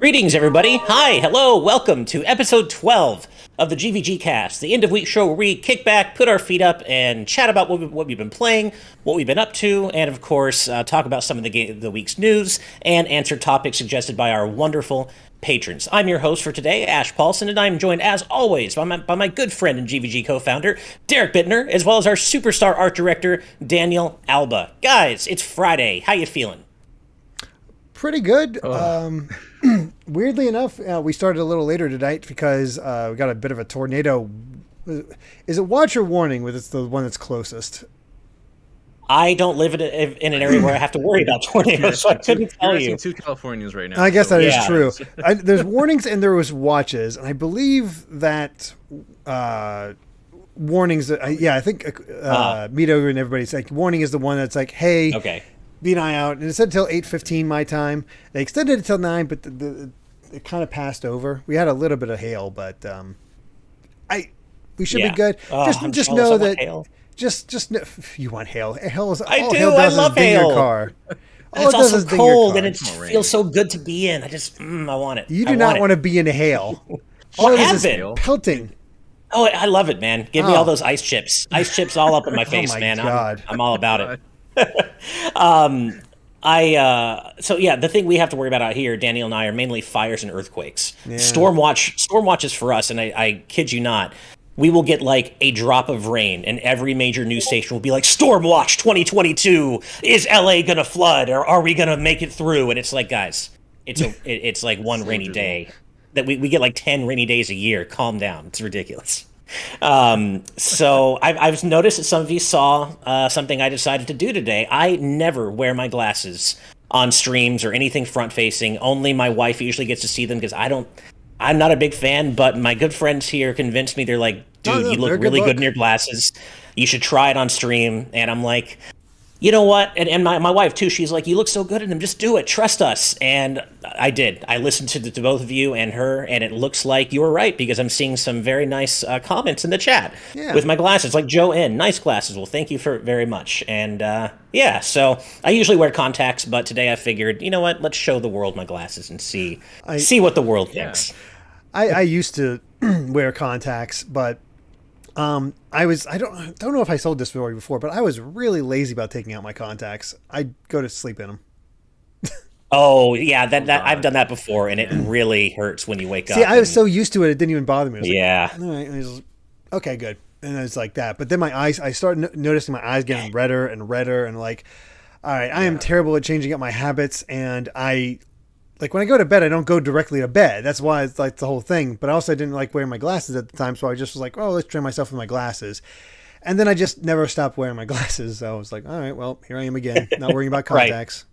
Greetings, everybody. Hi, hello, welcome to episode 12 of the GVGCast, the end of week show where we kick back, put our feet up, and chat about what we've been playing, what we've been up to, and of course, talk about some of the week's news and answer topics suggested by our wonderful patrons. I'm your host for today, Ash Paulson, and I'm joined, as always, by my good friend and GVG co-founder, Derek Bittner, as well as our superstar art director, Daniel Alba. Guys, it's Friday. How you feeling? Pretty good. Weirdly enough, we started a little later tonight because we got a bit of a tornado. Is it watch or warning? With it's the one that's closest. I don't live in an area where I have to worry about tornadoes, so I couldn't tell you. Two Californians right now. I guess that is true. There's warnings and there was watches, and I believe that warnings. I think Mito and everybody's like warning is the one that's like, hey. Okay. Be an eye out, and it said until 8:15 my time. They extended it till 9, but it kind of passed over. We had a little bit of hail, but we should be good. Just know that. Just know, you want hail. Hail is I all do. hail does I love is ding hail. your car. It's also cold, and it feels so good to be in. I want it. You do not want to be in hail. All it is is pelting. Oh, I love it, man. Give me all those ice chips. Ice chips all up in my face, my man. God. I'm all about it. So the thing we have to worry about out here, Daniel and I, are mainly fires and earthquakes. Yeah. Storm watch is for us, and I kid you not, we will get like a drop of rain, and every major news station will be like, Storm Watch 2022, is LA gonna flood, or are we gonna make it through? And it's like, guys, it's like one rainy day. That we get like 10 rainy days a year. Calm down. It's ridiculous. So I've noticed that some of you saw something I decided to do today. I never wear my glasses on streams or anything front facing. Only my wife usually gets to see them because I'm not a big fan, but my good friends here convinced me. They're like, dude, you look really good in your glasses. You should try it on stream. And I'm like, you know what? And my wife, too, she's like, you look so good in them. Just do it. Trust us. And I did. I listened to both of you and her, and it looks like you were right because I'm seeing some very nice comments in the chat with my glasses. Like Joe N. Nice glasses. Well, thank you for very much. And so I usually wear contacts, but today I figured, you know what? Let's show the world my glasses and see what the world thinks. I used to wear contacts, but I don't know if I sold this story before, but I was really lazy about taking out my contacts. I'd go to sleep in them. Oh yeah, that I've done that before, and it really hurts when you wake up. See, I was so used to it, it didn't even bother me. Yeah. All right, and just, okay, good. And it's like that. But then my eyes, I started noticing my eyes getting redder and redder, and like, all right, I am terrible at changing up my habits, and like when I go to bed, I don't go directly to bed. That's why it's like the whole thing. But I also didn't like wearing my glasses at the time, so I just was like, oh, let's train myself with my glasses. And then I just never stopped wearing my glasses. So I was like, all right, well, here I am again, not worrying about contacts.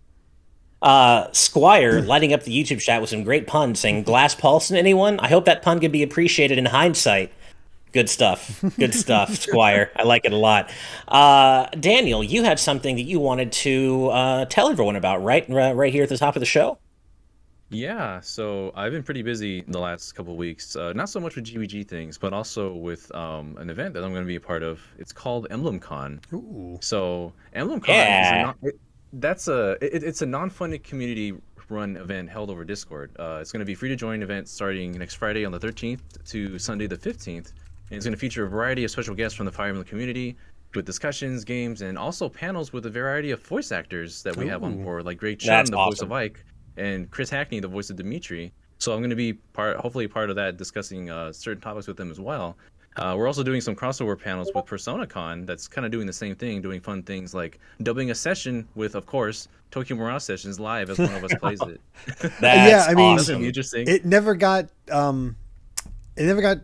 Squire lighting up the YouTube chat with some great puns, saying "Glass Paulson." Anyone? I hope that pun can be appreciated in hindsight. Good stuff. Good stuff, Squire. I like it a lot. Daniel, you had something that you wanted to tell everyone about, right? Right here at the top of the show. Yeah, so I've been pretty busy the last couple of weeks. Not so much with GVG things, but also with an event that I'm going to be a part of. It's called Emblem Con. Ooh. So Emblem Con it's a non-funded community-run event held over Discord. It's going to be free to join event starting next Friday on the 13th to Sunday the 15th. And it's going to feature a variety of special guests from the Fire Emblem community with discussions, games, and also panels with a variety of voice actors that we have on board, like Greg Chun, the voice of Ike, and Chris Hackney, the voice of Dimitri. So I'm going to be hopefully part of that, discussing certain topics with them as well. We're also doing some crossover panels with Persona Con that's kind of doing the same thing, doing fun things like dubbing a session with, of course, Tokyo Mirage Sessions live as one of us plays it. That's awesome. Interesting. It never got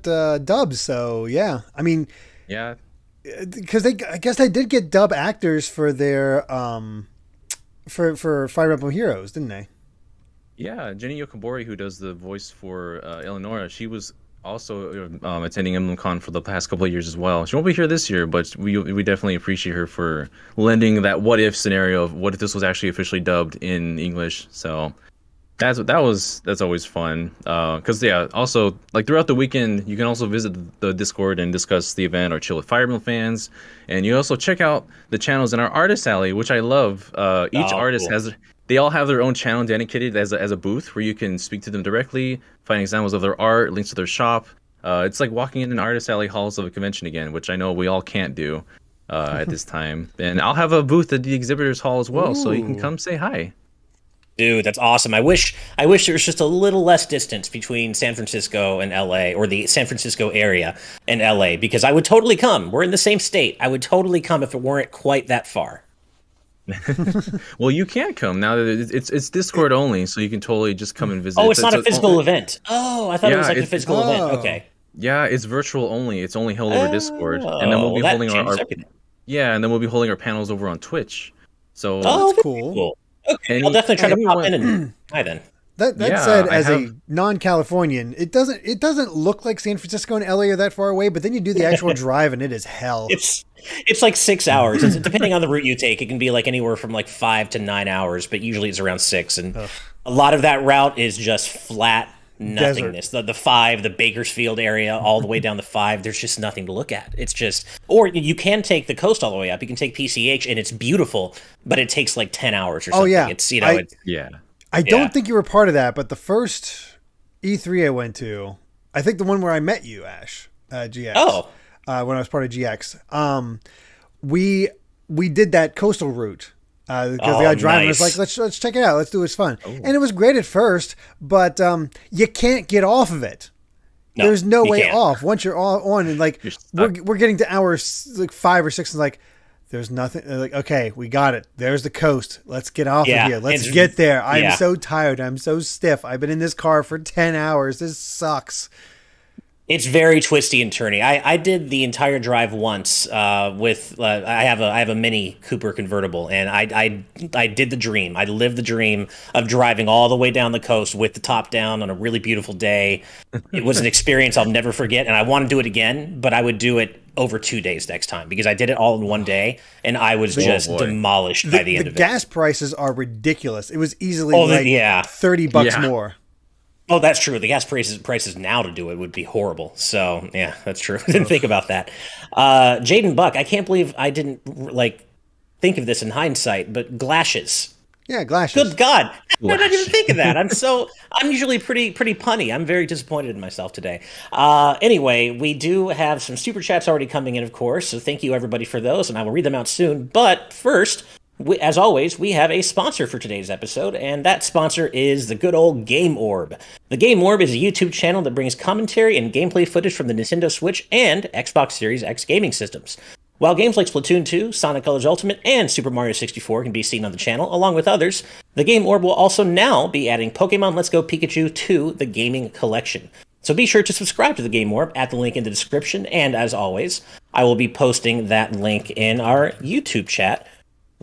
dubbed, so yeah. I mean, yeah, because I guess they did get dub actors for their for Fire Emblem Heroes, didn't they? Yeah, Jenny Yokobori, who does the voice for Eleonora, she was also attending Emblem Con for the past couple of years as well. She won't be here this year, but we definitely appreciate her for lending that what if scenario of what if this was actually officially dubbed in English. So that's always fun. Because also like throughout the weekend, you can also visit the Discord and discuss the event or chill with Fire Emblem fans, and you also check out the channels in our artist alley, which I love. Each artist has they all have their own channel dedicated as a booth where you can speak to them directly, find examples of their art, links to their shop. It's like walking in an artist alley halls of a convention again, which I know we all can't do at this time. And I'll have a booth at the exhibitors hall as well, so you can come say hi. Dude, that's awesome. I wish there was just a little less distance between San Francisco and LA, or the San Francisco area and LA, because I would totally come. We're in the same state. I would totally come if it weren't quite that far. Well, you can't come now that it's Discord only, so you can totally just come and visit. Oh, it's not a physical event. Oh, I thought it was like a physical event. Okay. Yeah, it's virtual only. It's only held over Discord, and then we'll be holding our and then we'll be holding our panels over on Twitch. So that's cool. Okay, I'll definitely try to pop in and hi then. That said, as a non-Californian, it doesn't look like San Francisco and LA are that far away, but then you do the actual drive and it is hell. It's like 6 hours. Depending on the route you take, it can be like anywhere from like 5 to 9 hours, but usually it's around 6. And a lot of that route is just flat nothingness. The 5, the Bakersfield area, all the way down the 5, there's just nothing to look at. It's just, or you can take the coast all the way up. You can take PCH and it's beautiful, but it takes like 10 hours or something. Oh yeah. It's, I don't think you were part of that, but the first E3 I went to, I think the one where I met you, Ash, GX. Oh. When I was part of GX. We did that coastal route. Because the guy driving was like, let's check it out. Let's do it. It's fun. Oh. And it was great at first, but you can't get off of it. No, there's no way off. Once you're on, and like we're getting to hours like 5 or 6, and like there's nothing. Like, okay, we got it. There's the coast. Let's get off of here. Let's get there. I'm so tired. I'm so stiff. I've been in this car for 10 hours. This sucks. It's very twisty and turny. I did the entire drive once with I have a Mini Cooper convertible, and I did the dream. I lived the dream of driving all the way down the coast with the top down on a really beautiful day. It was an experience I'll never forget, and I want to do it again, but I would do it over 2 days next time because I did it all in one day, and I was just demolished by the end of it. The gas prices are ridiculous. It was easily $30 more. Oh, that's true. The gas prices now to do it would be horrible. So, yeah, that's true. I didn't think about that. Jaden Buck, I can't believe I didn't think of this in hindsight, but glashes. Yeah, glashes. Good God. I didn't even think of that. I'm usually pretty punny. I'm very disappointed in myself today. Anyway, we do have some super chats already coming in, of course. So thank you, everybody, for those, and I will read them out soon. But first, as always, we have a sponsor for today's episode, and that sponsor is the good old Game Orb. The Game Orb is a YouTube channel that brings commentary and gameplay footage from the Nintendo Switch and Xbox Series X gaming systems. While games like Splatoon 2, Sonic Colors Ultimate, and Super Mario 64 can be seen on the channel, along with others, the Game Orb will also now be adding Pokemon Let's Go Pikachu to the gaming collection. So be sure to subscribe to the Game Orb at the link in the description, and as always, I will be posting that link in our YouTube chat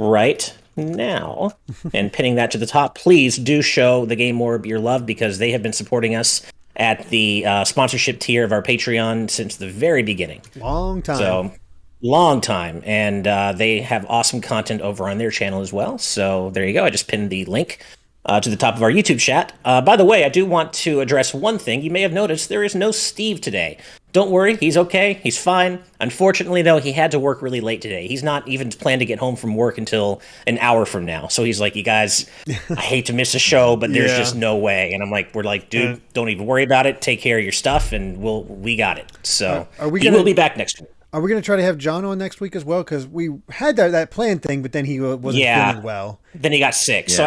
right now and pinning that to the top. Please do show the Game Orb your love because they have been supporting us at the sponsorship tier of our Patreon since the very beginning. Long time. And they have awesome content over on their channel as well. So there you go. I just pinned the link to the top of our YouTube chat. By the way, I do want to address one thing. You may have noticed there is no Steve today. Don't worry, he's okay. He's fine. Unfortunately, though, he had to work really late today. He's not even planned to get home from work until an hour from now. So he's like, you guys, I hate to miss a show, but there's just no way. And we're like, dude, don't even worry about it. Take care of your stuff, and we got it. So he will be back next week. Are we going to try to have John on next week as well? Because we had that planned thing, but then he wasn't feeling well. Then he got sick. Yeah. So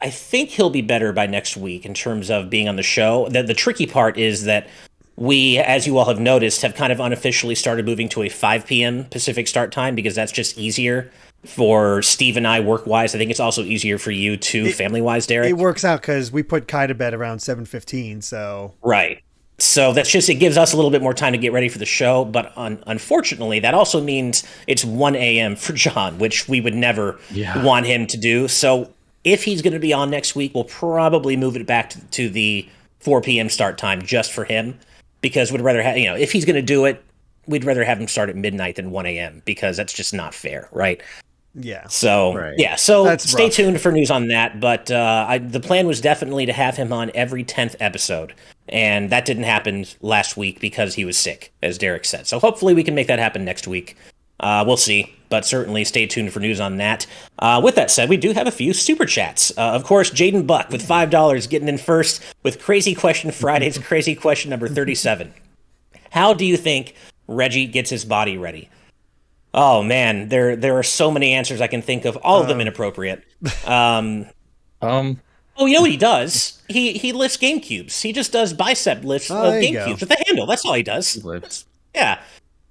I think he'll be better by next week in terms of being on the show. The tricky part is that we, as you all have noticed, have kind of unofficially started moving to a 5 p.m. Pacific start time because that's just easier for Steve and I work-wise. I think it's also easier for you too, family-wise, Derek. It works out because we put Kai to bed around 7:15, so... Right. So that's just, it gives us a little bit more time to get ready for the show, but unfortunately, that also means it's 1 a.m. for John, which we would never want him to do. So if he's going to be on next week, we'll probably move it back to the 4 p.m. start time just for him, because we'd rather have, if he's going to do it, we'd rather have him start at midnight than 1 a.m. because that's just not fair, right? Yeah. So, so that's stay tuned for news on that. But the plan was definitely to have him on every 10th episode. And that didn't happen last week because he was sick, as Derek said. So hopefully we can make that happen next week. We'll see. but certainly stay tuned for news on that. With that said, we do have a few super chats. Of course, Jaden Buck with $5 getting in first with Crazy Question Friday's Crazy Question number 37. How do you think Reggie gets his body ready? Oh man, there are so many answers I can think of, all of them inappropriate. Oh, you know what he does? He lifts GameCubes. He just does bicep lifts of GameCubes with the handle. That's all he does. Yeah.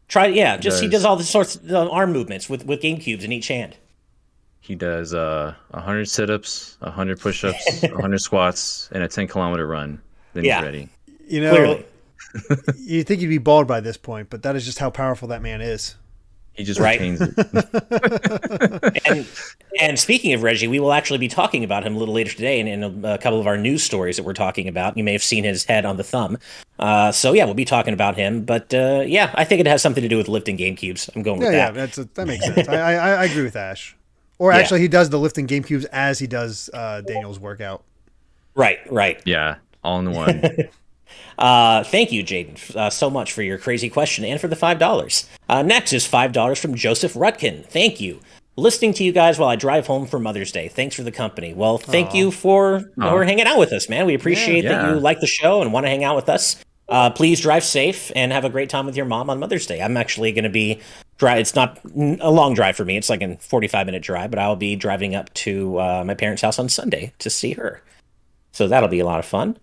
He does all the sorts of arm movements with GameCubes in each hand. He does 100 sit-ups, 100 push-ups, 100 squats, and a 10-kilometer run. Then he's ready. You know, clearly. You'd think he'd be bald by this point, but that is just how powerful that man is. He just retains it. And speaking of Reggie, we will actually be talking about him a little later today in a couple of our news stories that we're talking about. You may have seen his head on the thumb. We'll be talking about him. But I think it has something to do with lifting GameCubes. I'm going with that. Yeah, that makes sense. I agree with Ash. Or actually, he does the lifting GameCubes as he does Daniel's workout. Right. Yeah, all in one. Thank you, Jaden, so much for your crazy question and for the $5. Next is $5 from Joseph Rutkin. Thank you. Listening to you guys while I drive home for Mother's Day. Thanks for the company. Well, thank you for hanging out with us, man. We appreciate that you like the show and want to hang out with us. Please drive safe and have a great time with your mom on Mother's Day. I'm actually going to be it's not a long drive for me. It's like a 45-minute drive, but I'll be driving up to my parents' house on Sunday to see her. So that'll be a lot of fun.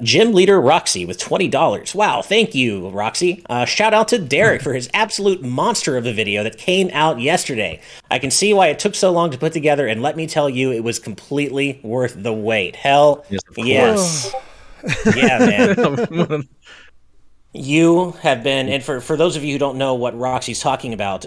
Gym leader Roxy with $20. Wow, thank you, Roxy. Shout out to Derek for his absolute monster of a video that came out yesterday. I can see why it took so long to put together, and let me tell you, it was completely worth the wait. Hell, yes. Yeah, man. You have been, and for those of you who don't know what Roxy's talking about,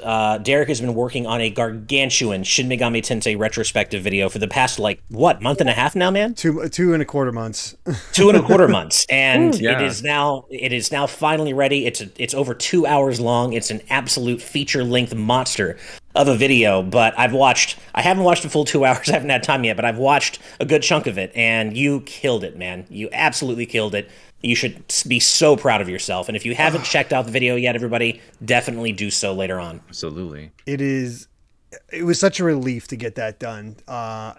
Derek has been working on a gargantuan Shin Megami Tensei retrospective video for the past, month and a half now, man? 2.25 months. 2.25 months. And it is now finally ready. It's over 2 hours long. It's an absolute feature-length monster of a video, but I haven't watched the full 2 hours. I haven't had time yet, but I've watched a good chunk of it, and you killed it, man. You absolutely killed it. You should be so proud of yourself. And if you haven't checked out the video yet, everybody, definitely do so later on. Absolutely. It was such a relief to get that done. I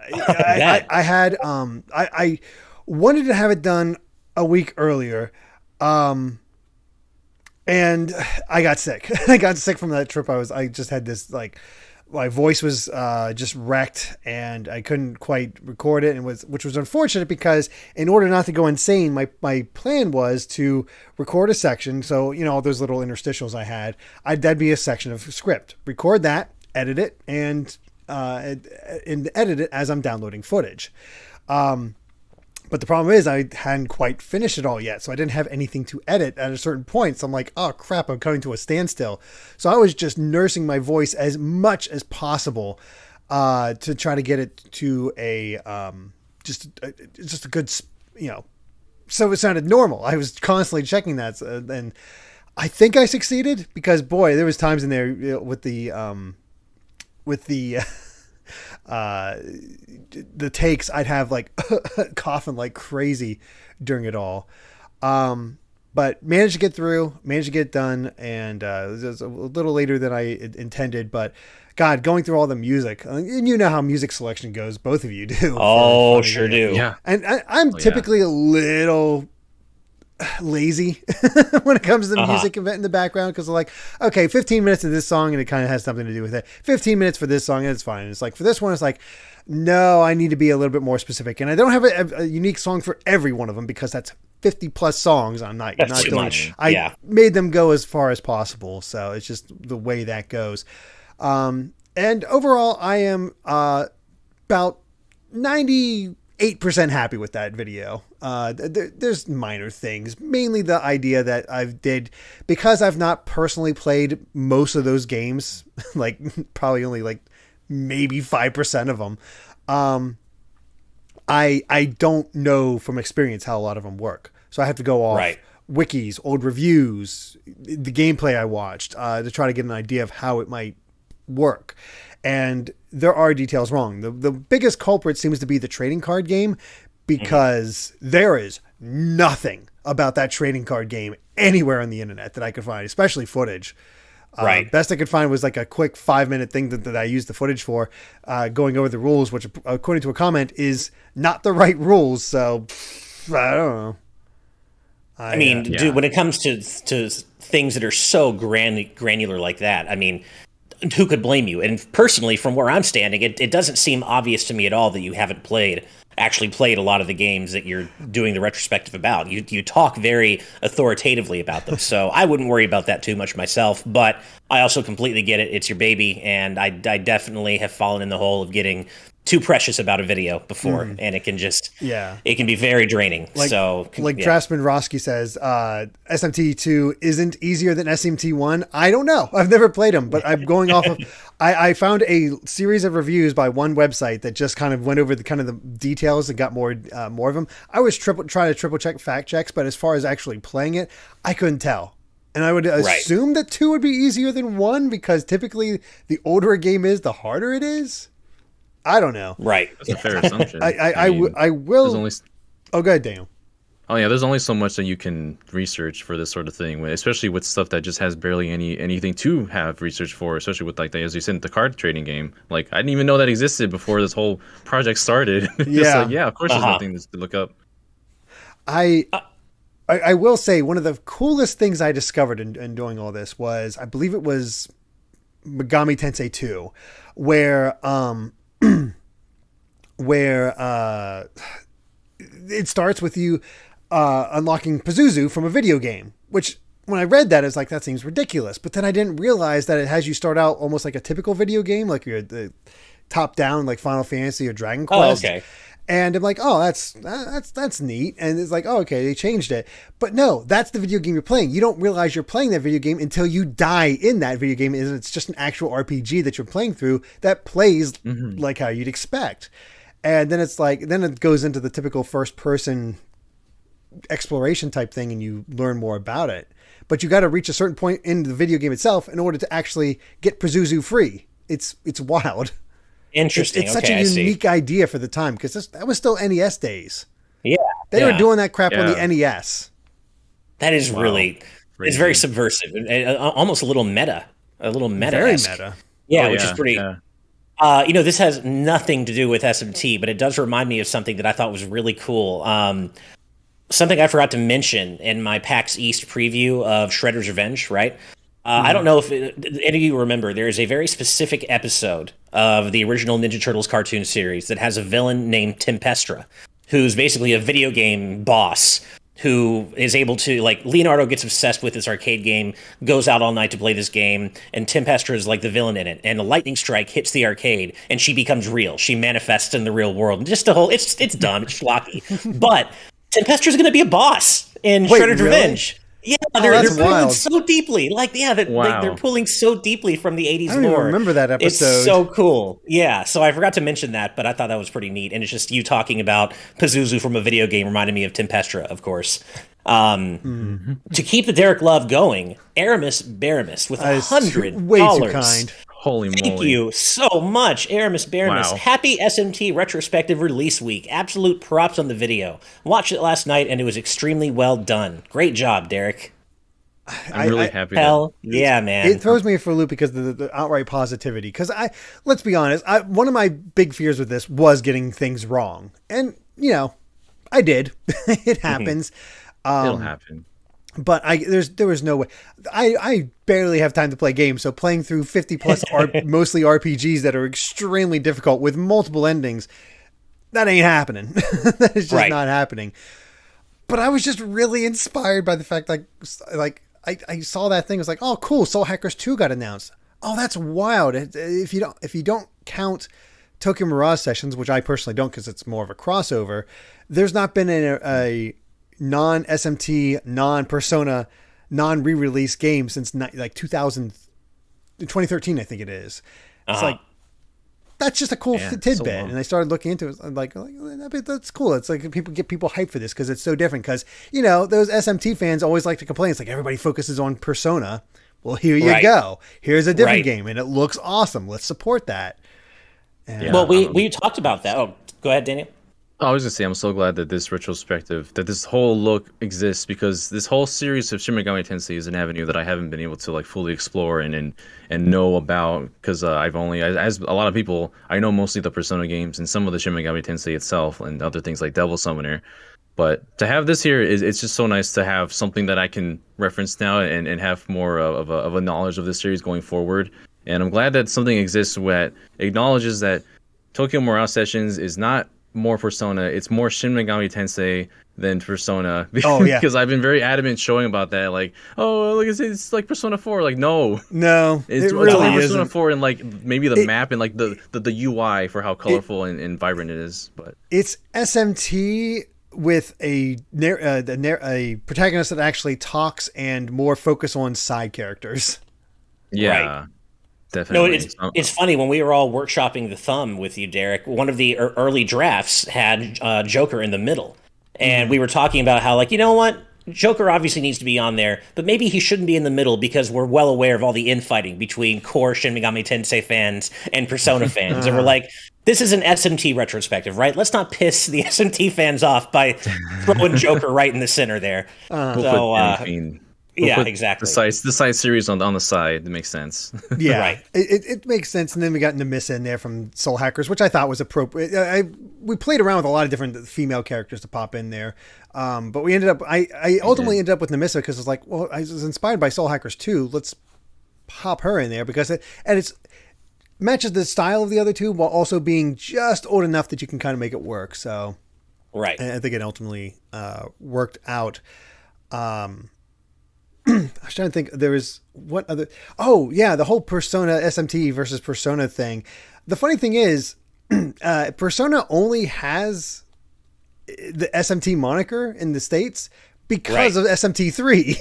wanted to have it done a week earlier. And I got sick. I got sick from that trip. I just had this, my voice was just wrecked, and I couldn't quite record it, which was unfortunate because in order not to go insane, my plan was to record a section. So, all those little interstitials I had, that'd be a section of script. Record that, edit it, and edit it as I'm downloading footage. But the problem is I hadn't quite finished it all yet, so I didn't have anything to edit at a certain point. So I'm like, oh crap, I'm coming to a standstill. So I was just nursing my voice as much as possible to try to get it to a just a good, so it sounded normal. I was constantly checking that, and I think I succeeded because boy, there was times in there with the takes, I'd have coughing like crazy during it all. But managed to get through, managed to get it done. And it was a little later than I intended, but God, going through all the music, and you know how music selection goes. Both of you do. Oh, sure do. Yeah. And I'm typically a little lazy when it comes to the music event in the background, because okay, 15 minutes of this song and it kind of has something to do with it, 15 minutes for this song and it's fine. And it's for this one, it's no, I need to be a little bit more specific, and I don't have a unique song for every one of them because that's 50 plus songs. That's too much. I made them go as far as possible, so it's just the way that goes. And overall I am about 98% happy with that video. There's minor things, mainly the idea that because I've not personally played most of those games, probably only maybe 5% of them. I don't know from experience how a lot of them work. So I have to go off wikis, old reviews, the gameplay I watched, to try to get an idea of how it might work. And there are details wrong. The biggest culprit seems to be the trading card game, because there is nothing about that trading card game anywhere on the internet that I could find, especially footage. Right. Best I could find was like a quick 5-minute thing that I used the footage for, going over the rules, which according to a comment is not the right rules. So I don't know. I mean, dude, when it comes to things that are so granular like that, I mean, who could blame you? And personally, from where I'm standing, it doesn't seem obvious to me at all that you haven't actually played a lot of the games that you're doing the retrospective about. You talk very authoritatively about them, so I wouldn't worry about that too much myself, but I also completely get it. It's your baby, and I definitely have fallen in the hole of getting too precious about a video before, and it can just it can be very draining. Draftsman Roski says, SMT2 isn't easier than SMT1. I don't know. I've never played them, but I'm going off of. I found a series of reviews by one website that just kind of went over the details and got more of them. I was trying to triple check fact checks, but as far as actually playing it, I couldn't tell. And I would assume that 2 would be easier than 1 because typically the older a game is, the harder it is. I don't know. Right. That's a fair assumption. I will. Oh, go ahead, Daniel. Oh yeah, there's only so much that you can research for this sort of thing, especially with stuff that just has barely anything to have research for. Especially with as you said, the card trading game. Like I didn't even know that existed before this whole project started. Yeah. Of course, there's nothing to look up. I will say one of the coolest things I discovered in doing all this was, I believe it was Megami Tensei 2, where it starts with you unlocking Pazuzu from a video game, which when I read that, I was like, that seems ridiculous. But then I didn't realize that it has you start out almost like a typical video game, like you're the top down, like Final Fantasy or Dragon Quest. Oh, okay. And I'm like, oh, that's neat. And it's like, oh, okay, they changed it. But no, that's the video game you're playing. You don't realize you're playing that video game until you die in that video game. And it's just an actual RPG that you're playing through that plays like how you'd expect. And then it's like, then it goes into the typical first person exploration type thing and you learn more about it. But you got to reach a certain point in the video game itself in order to actually get Pazuzu free. It's wild. Interesting. It's such a unique idea for the time because that was still NES days. Yeah. They were doing that crap on the NES. That is really, it's very subversive and almost a little meta. Very meta. Yeah, which is pretty... Yeah. This has nothing to do with SMT, but it does remind me of something that I thought was really cool. Something I forgot to mention in my PAX East preview of Shredder's Revenge, right? I don't know if any of you remember, there is a very specific episode of the original Ninja Turtles cartoon series that has a villain named Tempestra, who's basically a video game boss who is able to, like, Leonardo gets obsessed with this arcade game, goes out all night to play this game, and Tempestra is like the villain in it. And a lightning strike hits the arcade, and she becomes real. She manifests in the real world. And just it's dumb, it's schlocky. But Tempestra's going to be a boss in Shredder's Revenge. Yeah, they're pulling so deeply. They're pulling so deeply from the 80s lore. I don't even remember that episode. It's so cool. Yeah, so I forgot to mention that, but I thought that was pretty neat. And it's just you talking about Pazuzu from a video game reminded me of Tempestra, of course. To keep the Derek Love going, Aramis Baramis with $100. Way too kind. Holy moly. Thank you so much, Aramis Baramis. Wow. Happy SMT retrospective release week. Absolute props on the video. Watched it last night, and it was extremely well done. Great job, Derek. I'm really happy. Yeah, man. It throws me for a loop because of the outright positivity. Because let's be honest, one of my big fears with this was getting things wrong. And, I did. It happens. It'll happen. But there was no way. I barely have time to play games, so playing through 50 plus mostly RPGs that are extremely difficult with multiple endings, that ain't happening. That is just not happening. But I was just really inspired by the fact I saw that thing. I was like, oh cool, Soul Hackers 2 got announced. Oh, that's wild. If you don't count Tokyo Mirage Sessions, which I personally don't because it's more of a crossover, there's not been a non-SMT, non-Persona, non-re-release game since 2013, I think it is. It's like, that's just a cool tidbit. So and I started looking into it. I'm like, that's cool. It's like people hyped for this because it's so different. Because, those SMT fans always like to complain. It's like everybody focuses on Persona. Well, here you go. Here's a different game and it looks awesome. Let's support that. And, well, we talked about that. Oh, go ahead, Daniel. I was gonna say, I'm so glad that this retrospective, that this whole look exists, because this whole series of Shin Megami Tensei is an avenue that I haven't been able to like fully explore and know about, because I've only, as a lot of people, I know mostly the Persona games and some of the Shin Megami Tensei itself and other things like Devil Summoner. But to have this here is, it's just so nice to have something that I can reference now and have more of a knowledge of this series going forward. And I'm glad that something exists that acknowledges that Tokyo Morale Sessions is not more Persona, it's more Shin Megami Tensei than Persona. Oh, yeah. Because I've been very adamant showing about that. Like, oh, look, it's like Persona 4. Like, no, it only really Persona isn't. 4 and like maybe the map and like the UI for how colorful and vibrant it is. But It's SMT with a protagonist that actually talks and more focus on side characters. yeah. Right. Definitely. No, it's funny, when we were all workshopping the thumb with you, Derek, one of the early drafts had Joker in the middle. And we were talking about how, like, you know what? Joker obviously needs to be on there, but maybe he shouldn't be in the middle, because we're well aware of all the infighting between core Shin Megami Tensei fans and Persona fans. And we're like, this is an SMT retrospective, right? Let's not piss the SMT fans off by throwing Joker right in the center there. Yeah, exactly. The side series on the side, that makes sense. Yeah, Right. It makes sense. And then we got Nemesis in there from Soul Hackers, which I thought was appropriate. We played around with a lot of different female characters to pop in there. But we ended up, I ultimately ended up with Nemesis because it's like, well, I was inspired by Soul Hackers 2. Let's pop her in there because it matches the style of the other two while also being just old enough that you can kind of make it work. So Right. I think it ultimately worked out. I was trying to think. There was what other? Oh yeah, the whole Persona SMT versus Persona thing. The funny thing is, Persona only has the SMT moniker in the States because of SMT3.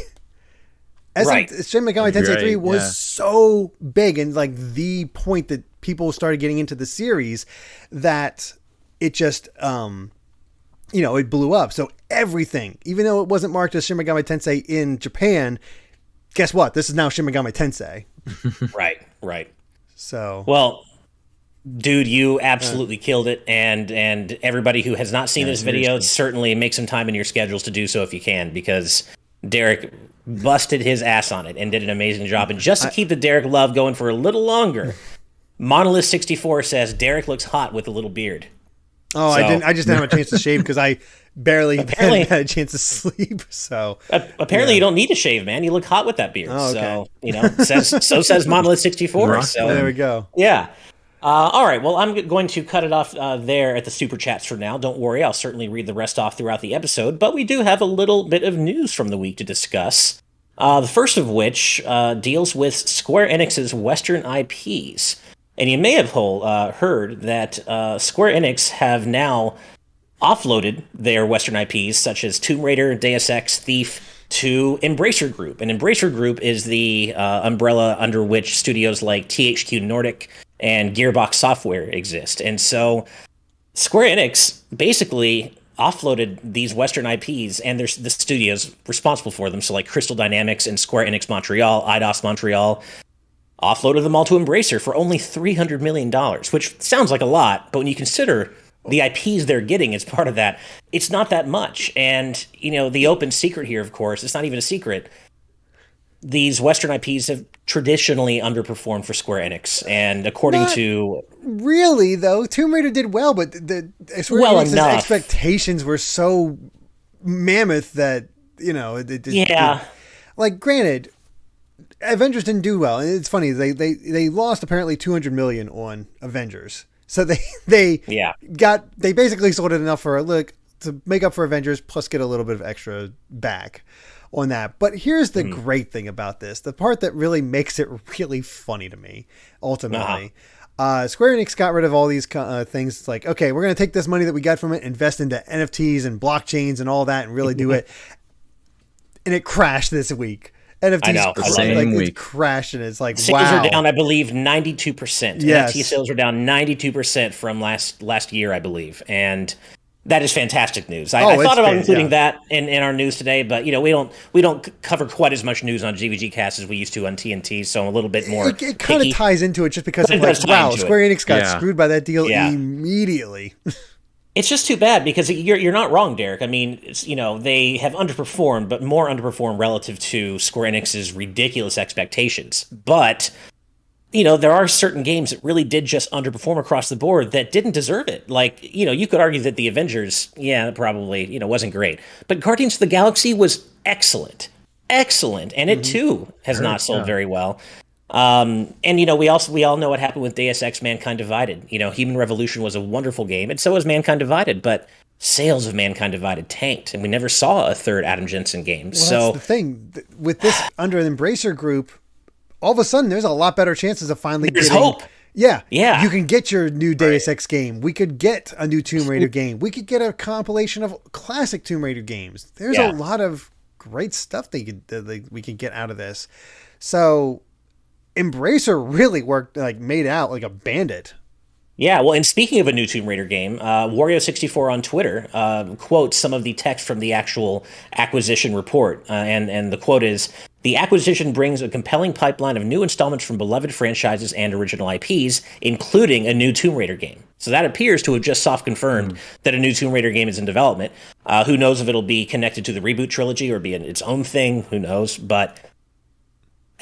Right. Shin Megami Tensei 3 was yeah. so big and like the point that people started getting into the series that it just it blew up. So everything, even though it wasn't marked as Shin Megami Tensei in Japan, guess what? This is now Shin Megami Tensei. Right. So, Well, dude, you absolutely killed it, and everybody who has not seen this video, certainly make some time in your schedules to do so if you can, because Derek busted his ass on it and did an amazing job. And just to keep the Derek love going for a little longer, Monolith64 says Derek looks hot with a little beard. Oh, so, I just didn't have a chance to shave because I barely had a chance to sleep. So apparently you don't need to shave, man. You look hot with that beard. Oh, okay. So says Monolith64. So there we go. Yeah. All right. Well, I'm going to cut it off there at the super chats for now. Don't worry. I'll certainly read the rest off throughout the episode. But we do have a little bit of news from the week to discuss. The first of which deals with Square Enix's Western IPs. And you may have heard that Square Enix have now offloaded their Western IPs, such as Tomb Raider, Deus Ex, Thief, to Embracer Group. And Embracer Group is the umbrella under which studios like THQ Nordic and Gearbox Software exist. And so Square Enix basically offloaded these Western IPs and there's the studios responsible for them. So like Crystal Dynamics and Square Enix Montreal, Eidos Montreal, offloaded them all to Embracer for only $300 million, which sounds like a lot, but when you consider the IPs they're getting as part of that, it's not that much. And, the open secret here, of course, it's not even a secret. These Western IPs have traditionally underperformed for Square Enix. And according to... Really, though, Tomb Raider did well, but the Square Enix's expectations were so mammoth that, granted... Avengers didn't do well, and it's funny they lost apparently $200 million on Avengers, so they basically sold it enough to make up for Avengers plus get a little bit of extra back on that. But here's the great thing about this: the part that really makes it really funny to me, ultimately. Square Enix got rid of all these things. It's like, okay, we're going to take this money that we got from it, invest into NFTs and blockchains and all that, and really do it. And it crashed this week. NFTs, I know. It's crashed, and it's like, sales wow. are down, I believe, 92%. Yes. NFT sales are down 92% from last year, I believe, and that is fantastic news. I thought about including that in our news today, but we don't cover quite as much news on GVGcast as we used to on TNT, so I'm a little bit more. It kind of ties into it just because of Square Enix got screwed by that deal immediately. It's just too bad because you're not wrong, Derek. I mean, they have underperformed, but more underperformed relative to Square Enix's ridiculous expectations. But there are certain games that really did just underperform across the board that didn't deserve it. Like, you could argue that the Avengers, probably, wasn't great. But Guardians of the Galaxy was excellent. Excellent. And it, too, has not sold very well. And, we all know what happened with Deus Ex Mankind Divided. Human Revolution was a wonderful game, and so was Mankind Divided. But sales of Mankind Divided tanked, and we never saw a third Adam Jensen game. Well, that's the thing. With this under an Embracer Group, all of a sudden, there's a lot better chances of finally There's getting... hope. Yeah. Yeah. You can get your new Deus Ex game. We could get a new Tomb Raider game. We could get a compilation of classic Tomb Raider games. There's a lot of great stuff we could get out of this. So Embracer really made out like a bandit. Yeah, well, and speaking of a new Tomb Raider game, Wario64 on Twitter quotes some of the text from the actual acquisition report. And the quote is, "The acquisition brings a compelling pipeline of new installments from beloved franchises and original IPs, including a new Tomb Raider game." So that appears to have just soft confirmed that a new Tomb Raider game is in development. Who knows if it'll be connected to the reboot trilogy or be its own thing? Who knows? But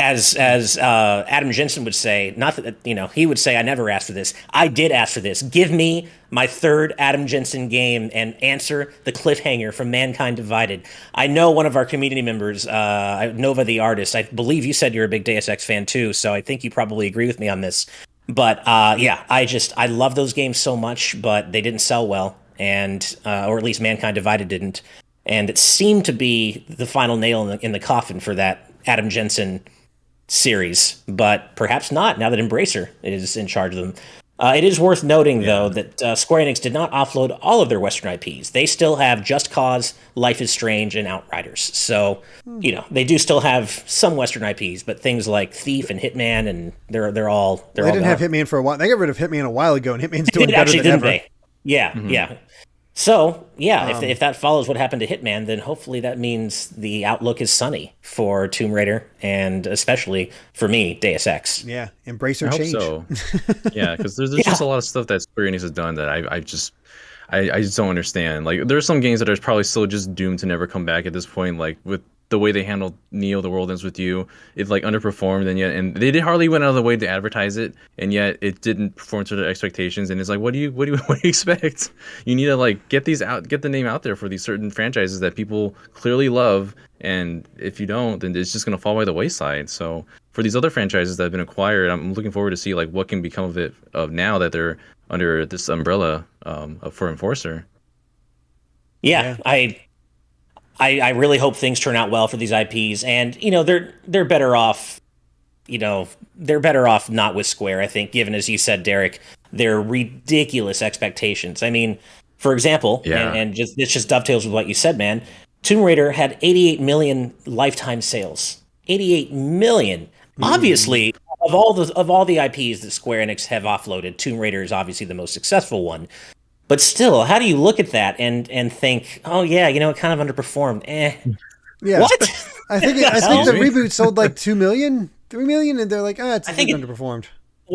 as Adam Jensen would say, not that he would say, "I never asked for this. I did ask for this. Give me my third Adam Jensen game and answer the cliffhanger from Mankind Divided." I know one of our community members, Nova the artist. I believe you said you're a big Deus Ex fan too, so I think you probably agree with me on this. But I love those games so much, but they didn't sell well, and or at least Mankind Divided didn't, and it seemed to be the final nail in the coffin for that Adam Jensen series, but perhaps not now that Embracer is in charge of them. It is worth noting, though, that Square Enix did not offload all of their Western IPs. They still have Just Cause, Life is Strange, and Outriders. So, they do still have some Western IPs, but things like Thief and Hitman, and they're all They didn't have Hitman for a while. They got rid of Hitman a while ago, and Hitman's doing better than ever. They? Yeah, yeah. So, if that follows what happened to Hitman, then hopefully that means the outlook is sunny for Tomb Raider, and especially for me, Deus Ex. Yeah, Embracer change. I hope so. Yeah, because there's just a lot of stuff that Square Enix has done that I just don't understand. Like, there are some games that are probably still just doomed to never come back at this point, like with the way they handled Neo, The World Ends With You. It underperformed, and they hardly went out of the way to advertise it, and yet it didn't perform to their expectations. And it's like, what do you expect? You need to get the name out there for these certain franchises that people clearly love, and if you don't, then it's just gonna fall by the wayside. So for these other franchises that have been acquired, I'm looking forward to see what can become of now that they're under this umbrella for Enforcer. Yeah. I really hope things turn out well for these IPs, and they're better off. They're better off not with Square, I think, given, as you said, Derek, their ridiculous expectations. I mean, for example, and this just dovetails with what you said, man. Tomb Raider had 88 million lifetime sales. 88 million. Obviously, of all the IPs that Square Enix have offloaded, Tomb Raider is obviously the most successful one. But still, how do you look at that and think, oh yeah, it kind of underperformed? Yeah. What? I think the reboot sold 2 million, 3 million, and they're like, it's underperformed.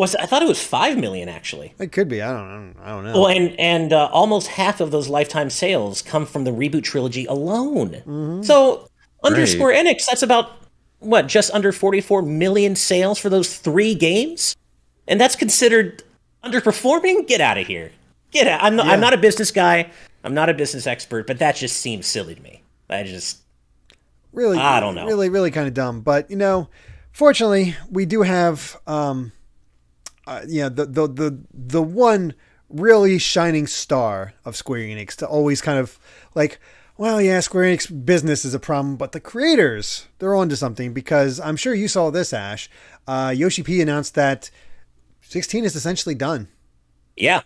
I thought it was 5 million actually. It could be. I don't know. Well, and almost half of those lifetime sales come from the reboot trilogy alone. Mm-hmm. So under Square Enix, that's about just under 44 million sales for those 3 games, and that's considered underperforming. Get out of here. I'm not a business guy. I'm not a business expert, but that just seems silly to me. I don't know. Really, really kind of dumb. But fortunately, we do have the one really shining star of Square Enix to always kind of Square Enix business is a problem, but the creators, they're onto something, because I'm sure you saw this, Ash. Yoshi P announced that 16 is essentially done. Yeah.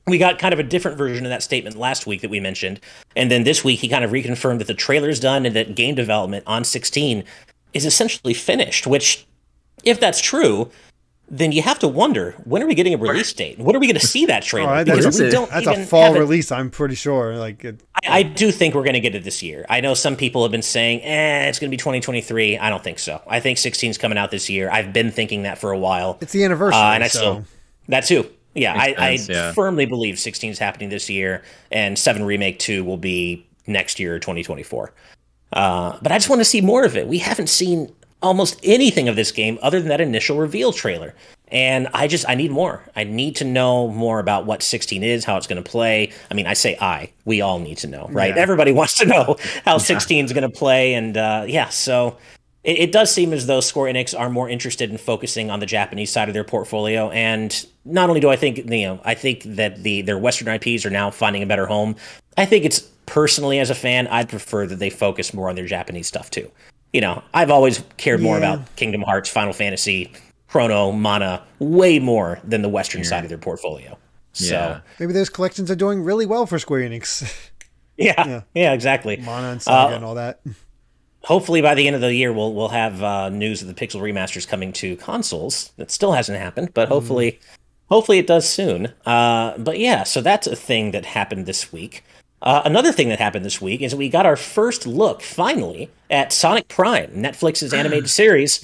We got kind of a different version of that statement last week that we mentioned. And then this week, he kind of reconfirmed that the trailer's done and that game development on 16 is essentially finished, which, if that's true, then you have to wonder, when are we getting a release date? When are we going to see that trailer? That's a fall release, I'm pretty sure. I do think we're going to get it this year. I know some people have been saying, it's going to be 2023. I don't think so. I think 16 is coming out this year. I've been thinking that for a while. It's the anniversary. That too. Yeah, I sense, yeah. firmly believe 16 is happening this year, and 7 Remake 2 will be next year, 2024. But I just want to see more of it. We haven't seen almost anything of this game other than that initial reveal trailer. And I need more. I need to know more about what 16 is, how it's going to play. I mean, we all need to know, right? Yeah. Everybody wants to know how 16 is going to play. And so it does seem as though Square Enix are more interested in focusing on the Japanese side of their portfolio. And not only do I think, I think that their Western IPs are now finding a better home. I think it's personally, as a fan, I'd prefer that they focus more on their Japanese stuff too. I've always cared more about Kingdom Hearts, Final Fantasy, Chrono, Mana, way more than the Western side of their portfolio. So maybe those collections are doing really well for Square Enix. Yeah, exactly. Mana and Saga and all that. Hopefully by the end of the year, we'll have news of the Pixel remasters coming to consoles. That still hasn't happened, but hopefully it does soon. But yeah, so that's a thing that happened this week. Another thing that happened this week is we got our first look, finally, at Sonic Prime, Netflix's animated series,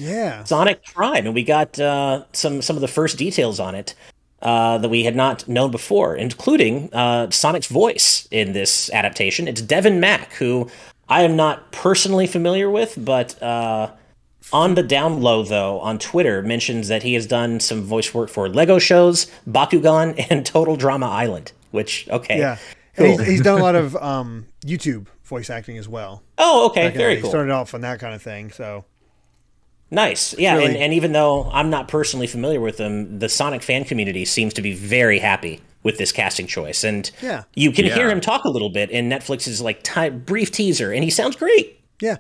Sonic Prime, and we got some of the first details on it that we had not known before, including Sonic's voice in this adaptation. It's Devin Mack, who I am not personally familiar with, but on the down low, though, on Twitter, mentions that he has done some voice work for Lego shows, Bakugan, and Total Drama Island, which, okay. Yeah. Cool. He's done a lot of YouTube voice acting as well. Oh, okay. Very cool. He started off on that kind of thing, so. Nice. Yeah, really... and even though I'm not personally familiar with him, the Sonic fan community seems to be very happy with this casting choice. And you can hear him talk a little bit in Netflix's brief teaser, and he sounds great. Yeah.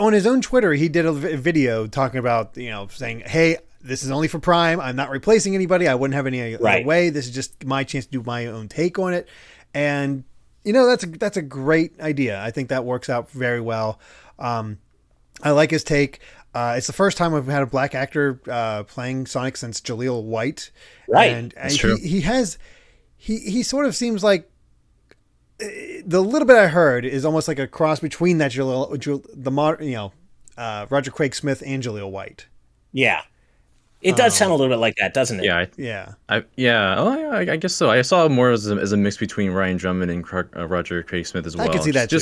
On his own Twitter, he did a video talking about, saying, hey, this is only for Prime. I'm not replacing anybody. I wouldn't have any other way. This is just my chance to do my own take on it. And, that's a great idea. I think that works out very well. I like his take. It's the first time we've had a black actor playing Sonic since Jaleel White. Right. And That's true. He sort of seems like the little bit I heard is almost like a cross between that Roger Craig Smith and Jaleel White. Yeah. It does sound a little bit like that, doesn't it? Yeah. I guess so. I saw it more as a mix between Ryan Drummond and Roger Craig Smith as well. I can see that too.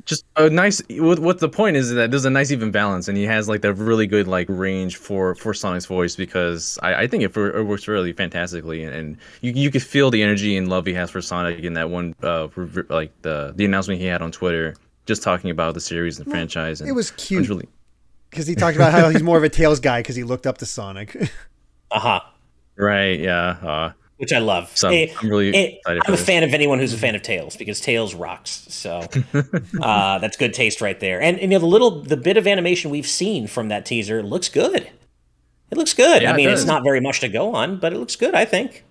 Just a nice. What the point is that there's a nice even balance, and he has that really good range for Sonic's voice, because I think it works really fantastically, and you could feel the energy and love he has for Sonic in that one the announcement he had on Twitter, just talking about the series and franchise. And it was cute. Because he talked about how he's more of a Tails guy because he looked up to Sonic. Right, yeah. Which I love. So I'm really excited I'm a fan of anyone who's a fan of Tails, because Tails rocks. So that's good taste right there. And the bit of animation we've seen from that teaser looks good. It looks good. Yeah, I mean, it's not very much to go on, but it looks good, I think.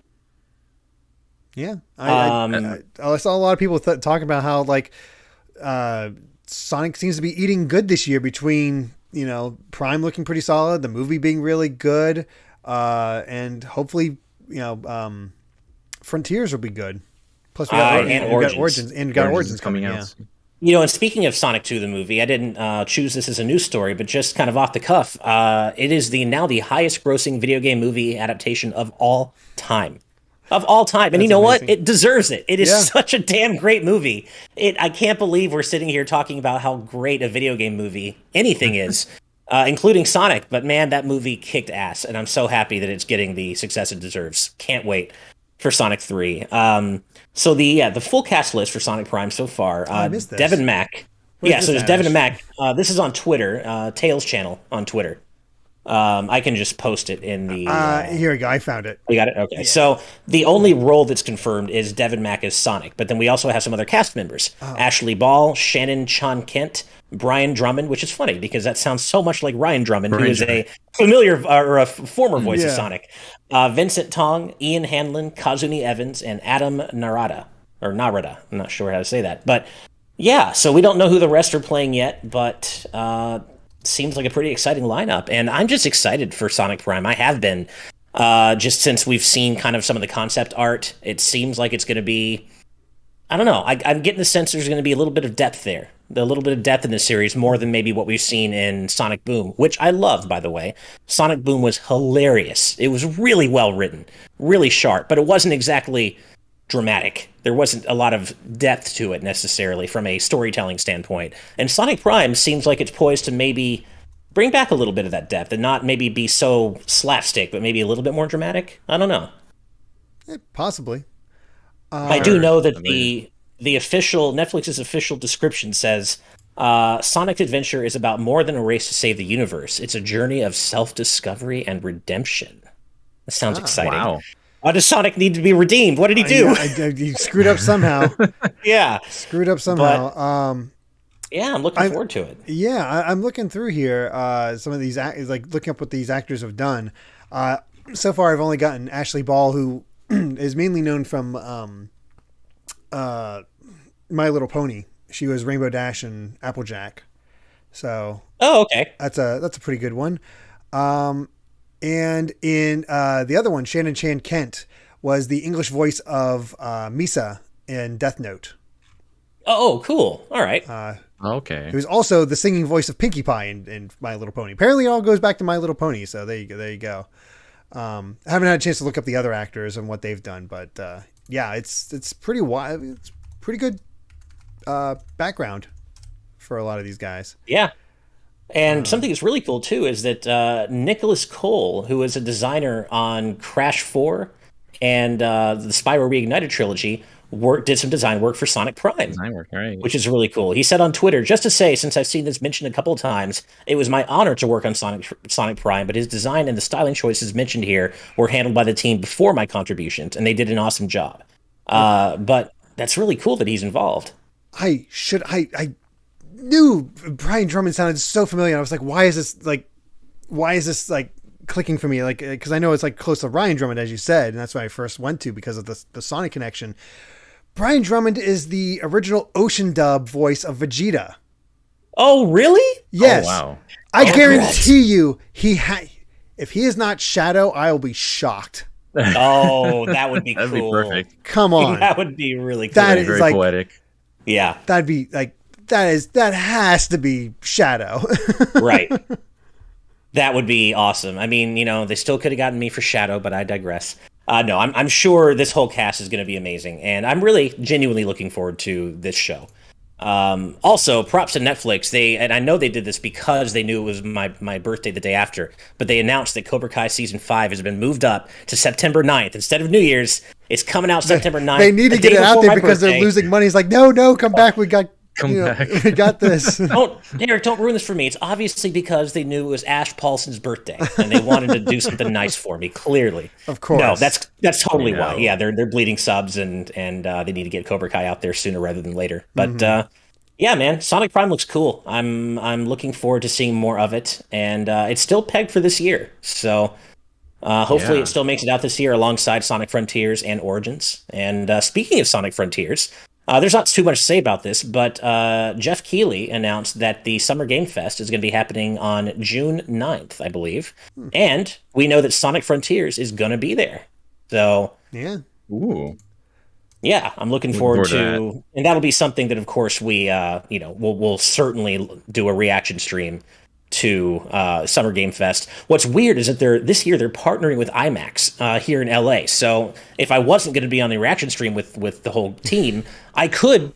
Yeah. I saw a lot of people talking about how Sonic seems to be eating good this year between Prime looking pretty solid, the movie being really good, and hopefully, Frontiers will be good. Plus, we got Origins coming out. And speaking of Sonic 2, the movie, I didn't choose this as a news story, but just kind of off the cuff, it is now the highest grossing video game movie adaptation of all time. Of all time. And you know what? It deserves it. It is such a damn great movie. I can't believe we're sitting here talking about how great a video game movie anything is, including Sonic. But man, that movie kicked ass. And I'm so happy that it's getting the success it deserves. Can't wait for Sonic 3. So the full cast list for Sonic Prime so far. I missed this. Devin Mack. So there's Devin Mack. This is on Twitter, Tails channel on Twitter. I can just post it in the... here we go. I found it. We got it? Okay. Yeah. So the only role that's confirmed is Devin Mack as Sonic, but then we also have some other cast members. Ashley Ball, Shannon Chan Kent, Brian Drummond, which is funny because that sounds so much like Ryan Drummond, who is a familiar or a former voice of Sonic. Vincent Tong, Ian Hanlon, Kazuni Evans, and Adam Narada. I'm not sure how to say that. But yeah, so we don't know who the rest are playing yet, but... seems like a pretty exciting lineup, and I'm just excited for Sonic Prime. I have been, just since we've seen kind of some of the concept art. It seems like it's going to be, I don't know, I'm getting the sense there's going to be a little bit of depth there a little bit of depth in this series, more than maybe what we've seen in Sonic Boom, which I loved, by the way. Sonic Boom was hilarious. It was really well written, really sharp, but it wasn't exactly dramatic. There wasn't a lot of depth to it necessarily from a storytelling standpoint. And Sonic Prime seems like it's poised to maybe bring back a little bit of that depth and not maybe be so slapstick, but maybe a little bit more dramatic. I don't know. Possibly. I do know that the official Netflix's official description says Sonic's adventure is about more than a race to save the universe. It's a journey of self-discovery and redemption. That sounds exciting. Wow. Why does Sonic need to be redeemed? What did he do? He screwed up somehow. Yeah. Screwed up somehow. But, yeah, I'm looking forward to it. Yeah, I'm looking through here. Some of these, like looking up what these actors have done. So far, I've only gotten Ashley Ball, who is mainly known from My Little Pony. She was Rainbow Dash and Applejack. So, okay, that's a pretty good one. And in the other one, Shannon Chan Kent was the English voice of Misa in Death Note. Oh, cool. All right. Okay. He was also the singing voice of Pinkie Pie in My Little Pony. Apparently, it all goes back to My Little Pony. So there you go. I haven't had a chance to look up the other actors and what they've done, but yeah, it's pretty wild. It's pretty good background for a lot of these guys. Yeah. And something that's really cool, too, is that Nicholas Cole, who is a designer on Crash 4 and the Spyro Reignited trilogy, did some design work for Sonic Prime, Right. which is really cool. He said on Twitter, just to say, since I've seen this mentioned a couple of times, it was my honor to work on Sonic Prime, but his design and the styling choices mentioned here were handled by the team before my contributions, and they did an awesome job. But that's really cool that he's involved. I knew Brian Drummond sounded so familiar. I was like, why is this clicking for me? Like, because I know it's like close to Ryan Drummond, as you said, and that's why I first went to because of the Sonic connection. Brian Drummond is the original Ocean Dub voice of Vegeta. Oh, really? Yes. Oh, wow. I guarantee you, if he is not Shadow, I will be shocked. Oh, that would be That'd cool. be perfect. Come on. That would be really cool. That is Very like poetic. Yeah. That'd be like that has to be Shadow. Right. That would be awesome. I mean, they still could have gotten me for Shadow, but I digress. No, I'm sure this whole cast is going to be amazing, and I'm really genuinely looking forward to this show. Also, props to Netflix. And I know they did this because they knew it was my birthday the day after, but they announced that Cobra Kai Season 5 has been moved up to September 9th. Instead of New Year's, it's coming out September 9th. They need to get it out there because they're losing money. It's like, no, come back. We got we got this. Derek, don't ruin this for me. It's obviously because they knew it was Ash Paulson's birthday and they wanted to do something nice for me. Clearly, of course. No, that's totally why. Yeah, they're bleeding subs and they need to get Cobra Kai out there sooner rather than later. But yeah, man, Sonic Prime looks cool. I'm looking forward to seeing more of it, and it's still pegged for this year. So hopefully it still makes it out this year alongside Sonic Frontiers and Origins. And speaking of Sonic Frontiers. There's not too much to say about this, but Jeff Keighley announced that the Summer Game Fest is going to be happening on June 9th, I believe. And we know that Sonic Frontiers is going to be there. So, yeah. Ooh. Yeah, I'm looking forward to and that'll be something that, of course, we, we'll certainly do a reaction stream to Summer Game Fest. What's weird is that this year they're partnering with IMAX here in LA. So if I wasn't going to be on the reaction stream with the whole team, I could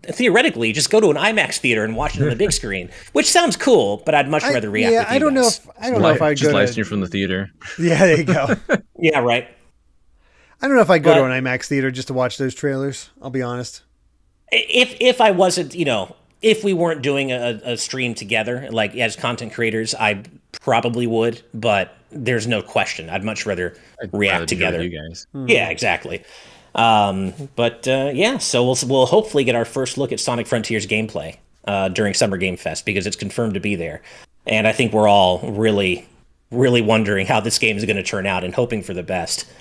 theoretically just go to an IMAX theater and watch it on the big screen, which sounds cool, but I'd much rather react with you I don't know if I just go live stream from the theater. Yeah, there you go. Yeah, right. I don't know if I go to an IMAX theater just to watch those trailers. I'll be honest. If I wasn't, if we weren't doing a stream together, like as content creators, I probably would, but there's no question. I'd much rather react together. You guys. Yeah, exactly. So we'll hopefully get our first look at Sonic Frontiers gameplay during Summer Game Fest because it's confirmed to be there. And I think we're all really, really wondering how this game is going to turn out and hoping for the best.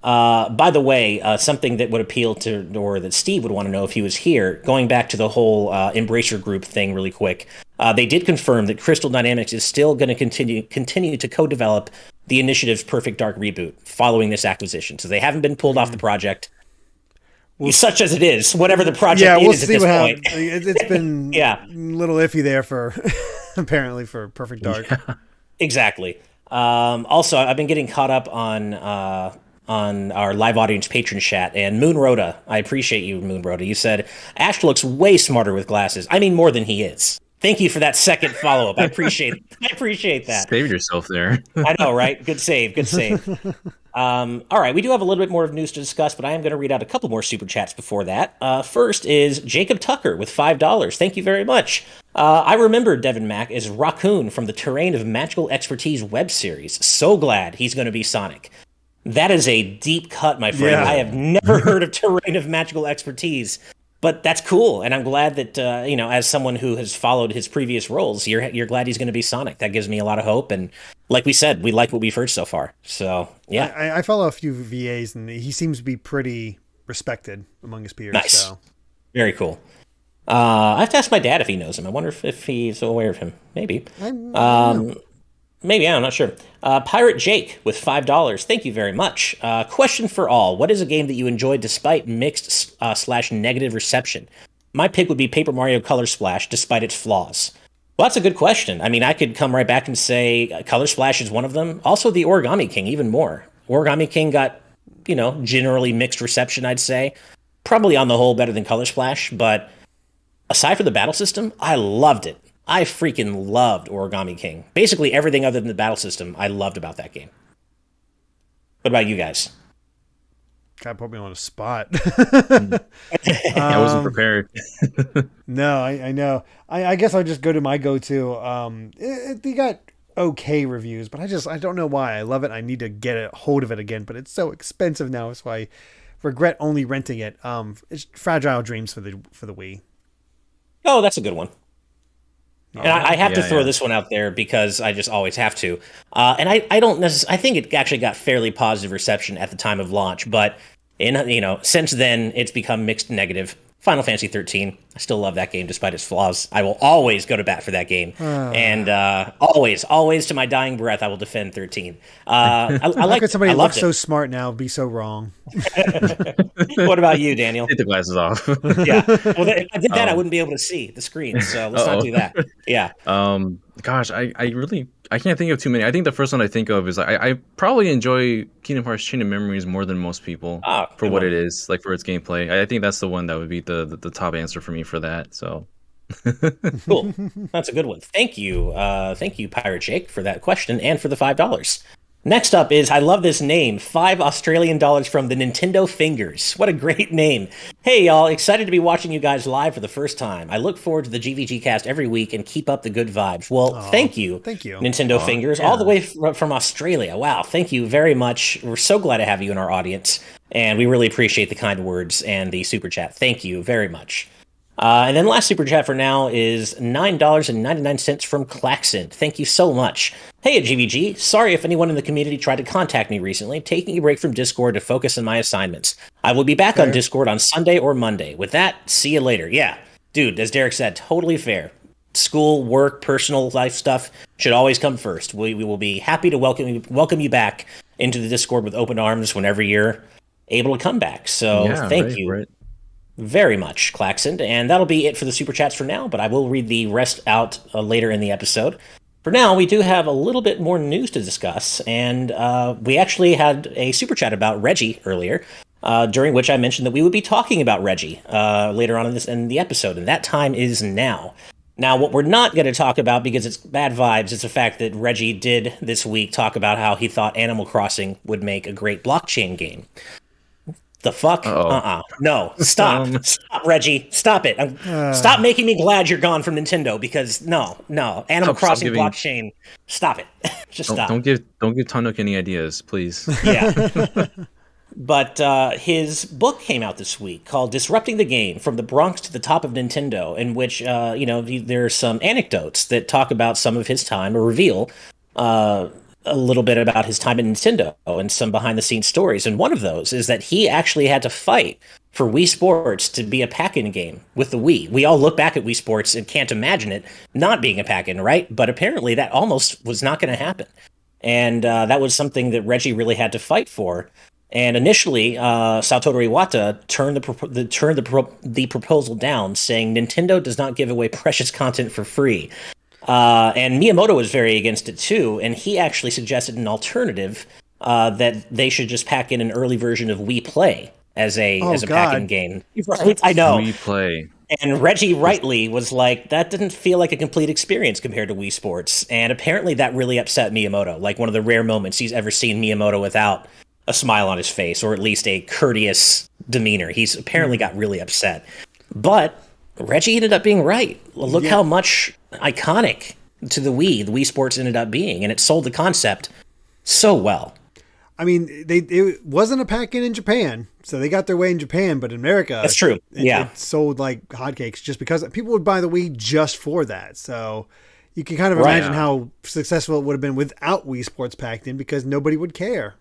By the way, something that would appeal to, or that Steve would want to know if he was here, going back to the whole Embracer Group thing really quick, they did confirm that Crystal Dynamics is still going to continue to co-develop the Initiative's Perfect Dark reboot following this acquisition. So they haven't been pulled off the project. such as it is, whatever the project Yeah, we'll is at see this what point. happens. It's been Yeah. a little iffy there for apparently for Perfect Dark. Exactly. Also, I've been getting caught up on our live audience patron chat, and Moon Rhoda, I appreciate you, Moon Rhoda. You said Ash looks way smarter with glasses. I mean, more than he is. Thank you for that second follow-up. I appreciate that. Saved yourself there. I know, right? Good save. All right, we do have a little bit more of news to discuss, but I am going to read out a couple more super chats before that. First is Jacob Tucker with $5. Thank you very much. I remember Devin Mack as Raccoon from the Terrain of Magical Expertise web series. So glad he's going to be Sonic. That is a deep cut, my friend. Yeah. I have never heard of Terrain of Magical Expertise, but that's cool, and I'm glad that as someone who has followed his previous roles, you're glad he's going to be Sonic. That gives me a lot of hope, and like we said, we like what we've heard so far. So yeah, I follow a few VAs, and he seems to be pretty respected among his peers. Nice, so. Very cool. I have to ask my dad if he knows him. I wonder if he's aware of him. Maybe. Maybe, I'm not sure. Pirate Jake with $5. Thank you very much. Question for all. What is a game that you enjoyed despite mixed / negative reception? My pick would be Paper Mario Color Splash, despite its flaws. Well, that's a good question. I mean, I could come right back and say Color Splash is one of them. Also, the Origami King, even more. Origami King got, generally mixed reception, I'd say. Probably on the whole better than Color Splash, but aside from the battle system, I loved it. I freaking loved Origami King. Basically everything other than the battle system I loved about that game. What about you guys? God put me on a spot. I wasn't prepared. No, I know. I guess I'll just go to my go-to. They got okay reviews, but I don't know why. I love it. I need to get a hold of it again, but it's so expensive now. That's why I regret only renting it. It's Fragile Dreams for the Wii. Oh, that's a good one. And I have to throw this one out there because I just always have to. And I don't necessarily. I think it actually got fairly positive reception at the time of launch, but since then it's become mixed negative. Final Fantasy 13. I still love that game despite its flaws. I will always go to bat for that game, and always to my dying breath, I will defend 13. I How could somebody look so smart now be so wrong? What about you, Daniel? Take the glasses off. Yeah. Well, if I did that, I wouldn't be able to see the screen. So let's not do that. Yeah. Gosh, I can't think of too many. I think the first one I think of is I probably enjoy Kingdom Hearts Chain of Memories more than most people for what it is, like for its gameplay. I think that's the one that would be the top answer for me for that. So cool. That's a good one. Thank you, Pirate Jake, for that question and for the $5. Next up is, I love this name, $5 Australian from the Nintendo Fingers. What a great name. Hey, y'all, excited to be watching you guys live for the first time. I look forward to the GVGcast every week and keep up the good vibes. Well, thank you, Nintendo Fingers, all the way from Australia. Wow, thank you very much. We're so glad to have you in our audience, and we really appreciate the kind words and the super chat. Thank you very much. And then last super chat for now is $9.99 from Claxon. Thank you so much. Hey at GVG, sorry if anyone in the community tried to contact me recently, taking a break from Discord to focus on my assignments. I will be back on Discord on Sunday or Monday. With that, see you later. Yeah, dude, as Derek said, totally school, work, personal life stuff should always come first. We will be happy to welcome you back into the Discord with open arms whenever you're able to come back. So thank you. Right. Very much, Claxon. And that'll be it for the super chats for now, but I will read the rest out later in the episode. For now, we do have a little bit more news to discuss, and we actually had a super chat about Reggie earlier, during which I mentioned that we would be talking about Reggie later on in the episode, and that time is now. Now, what we're not going to talk about, because it's bad vibes, it's the fact that Reggie did this week talk about how he thought Animal Crossing would make a great blockchain game. The fuck? No. Stop, Reggie. Stop it. Stop making me glad you're gone from Nintendo, because no. Animal Crossing blockchain. Stop it. Just stop. Don't give Tanuk any ideas, please. Yeah. But his book came out this week called Disrupting the Game, From the Bronx to the Top of Nintendo, in which, there are some anecdotes that talk about some of his time, or reveal a little bit about his time at Nintendo and some behind-the-scenes stories. And one of those is that he actually had to fight for Wii Sports to be a pack-in game with the Wii. We all look back at Wii Sports and can't imagine it not being a pack-in, right? But apparently that almost was not going to happen. And that was something that Reggie really had to fight for. And initially, Satoru Iwata turned the proposal down, saying Nintendo does not give away precious content for free. And Miyamoto was very against it too, and he actually suggested an alternative that they should just pack in an early version of Wii Play as a pack-in game. Right? I know. Wii Play. And Reggie rightly was like, that didn't feel like a complete experience compared to Wii Sports. And apparently that really upset Miyamoto. Like one of the rare moments he's ever seen Miyamoto without a smile on his face, or at least a courteous demeanor. He's apparently got really upset. But Reggie ended up being right. Look how much iconic to the Wii Sports ended up being. And it sold the concept so well. I mean, it wasn't a pack-in in Japan, so they got their way in Japan, but in America, that's true. It sold like hotcakes just because people would buy the Wii just for that. So you can kind of imagine how successful it would have been without Wii Sports packed in, because nobody would care.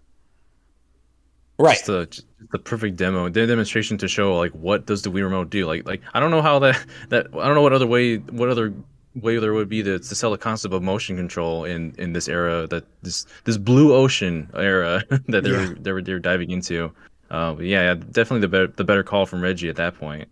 Right. Just the perfect demonstration to show like what does the Wii remote do. Like I don't know how that I don't know what other way there would be to sell the concept of motion control in this era, that this blue ocean era that they're diving into. But definitely the better call from Reggie at that point.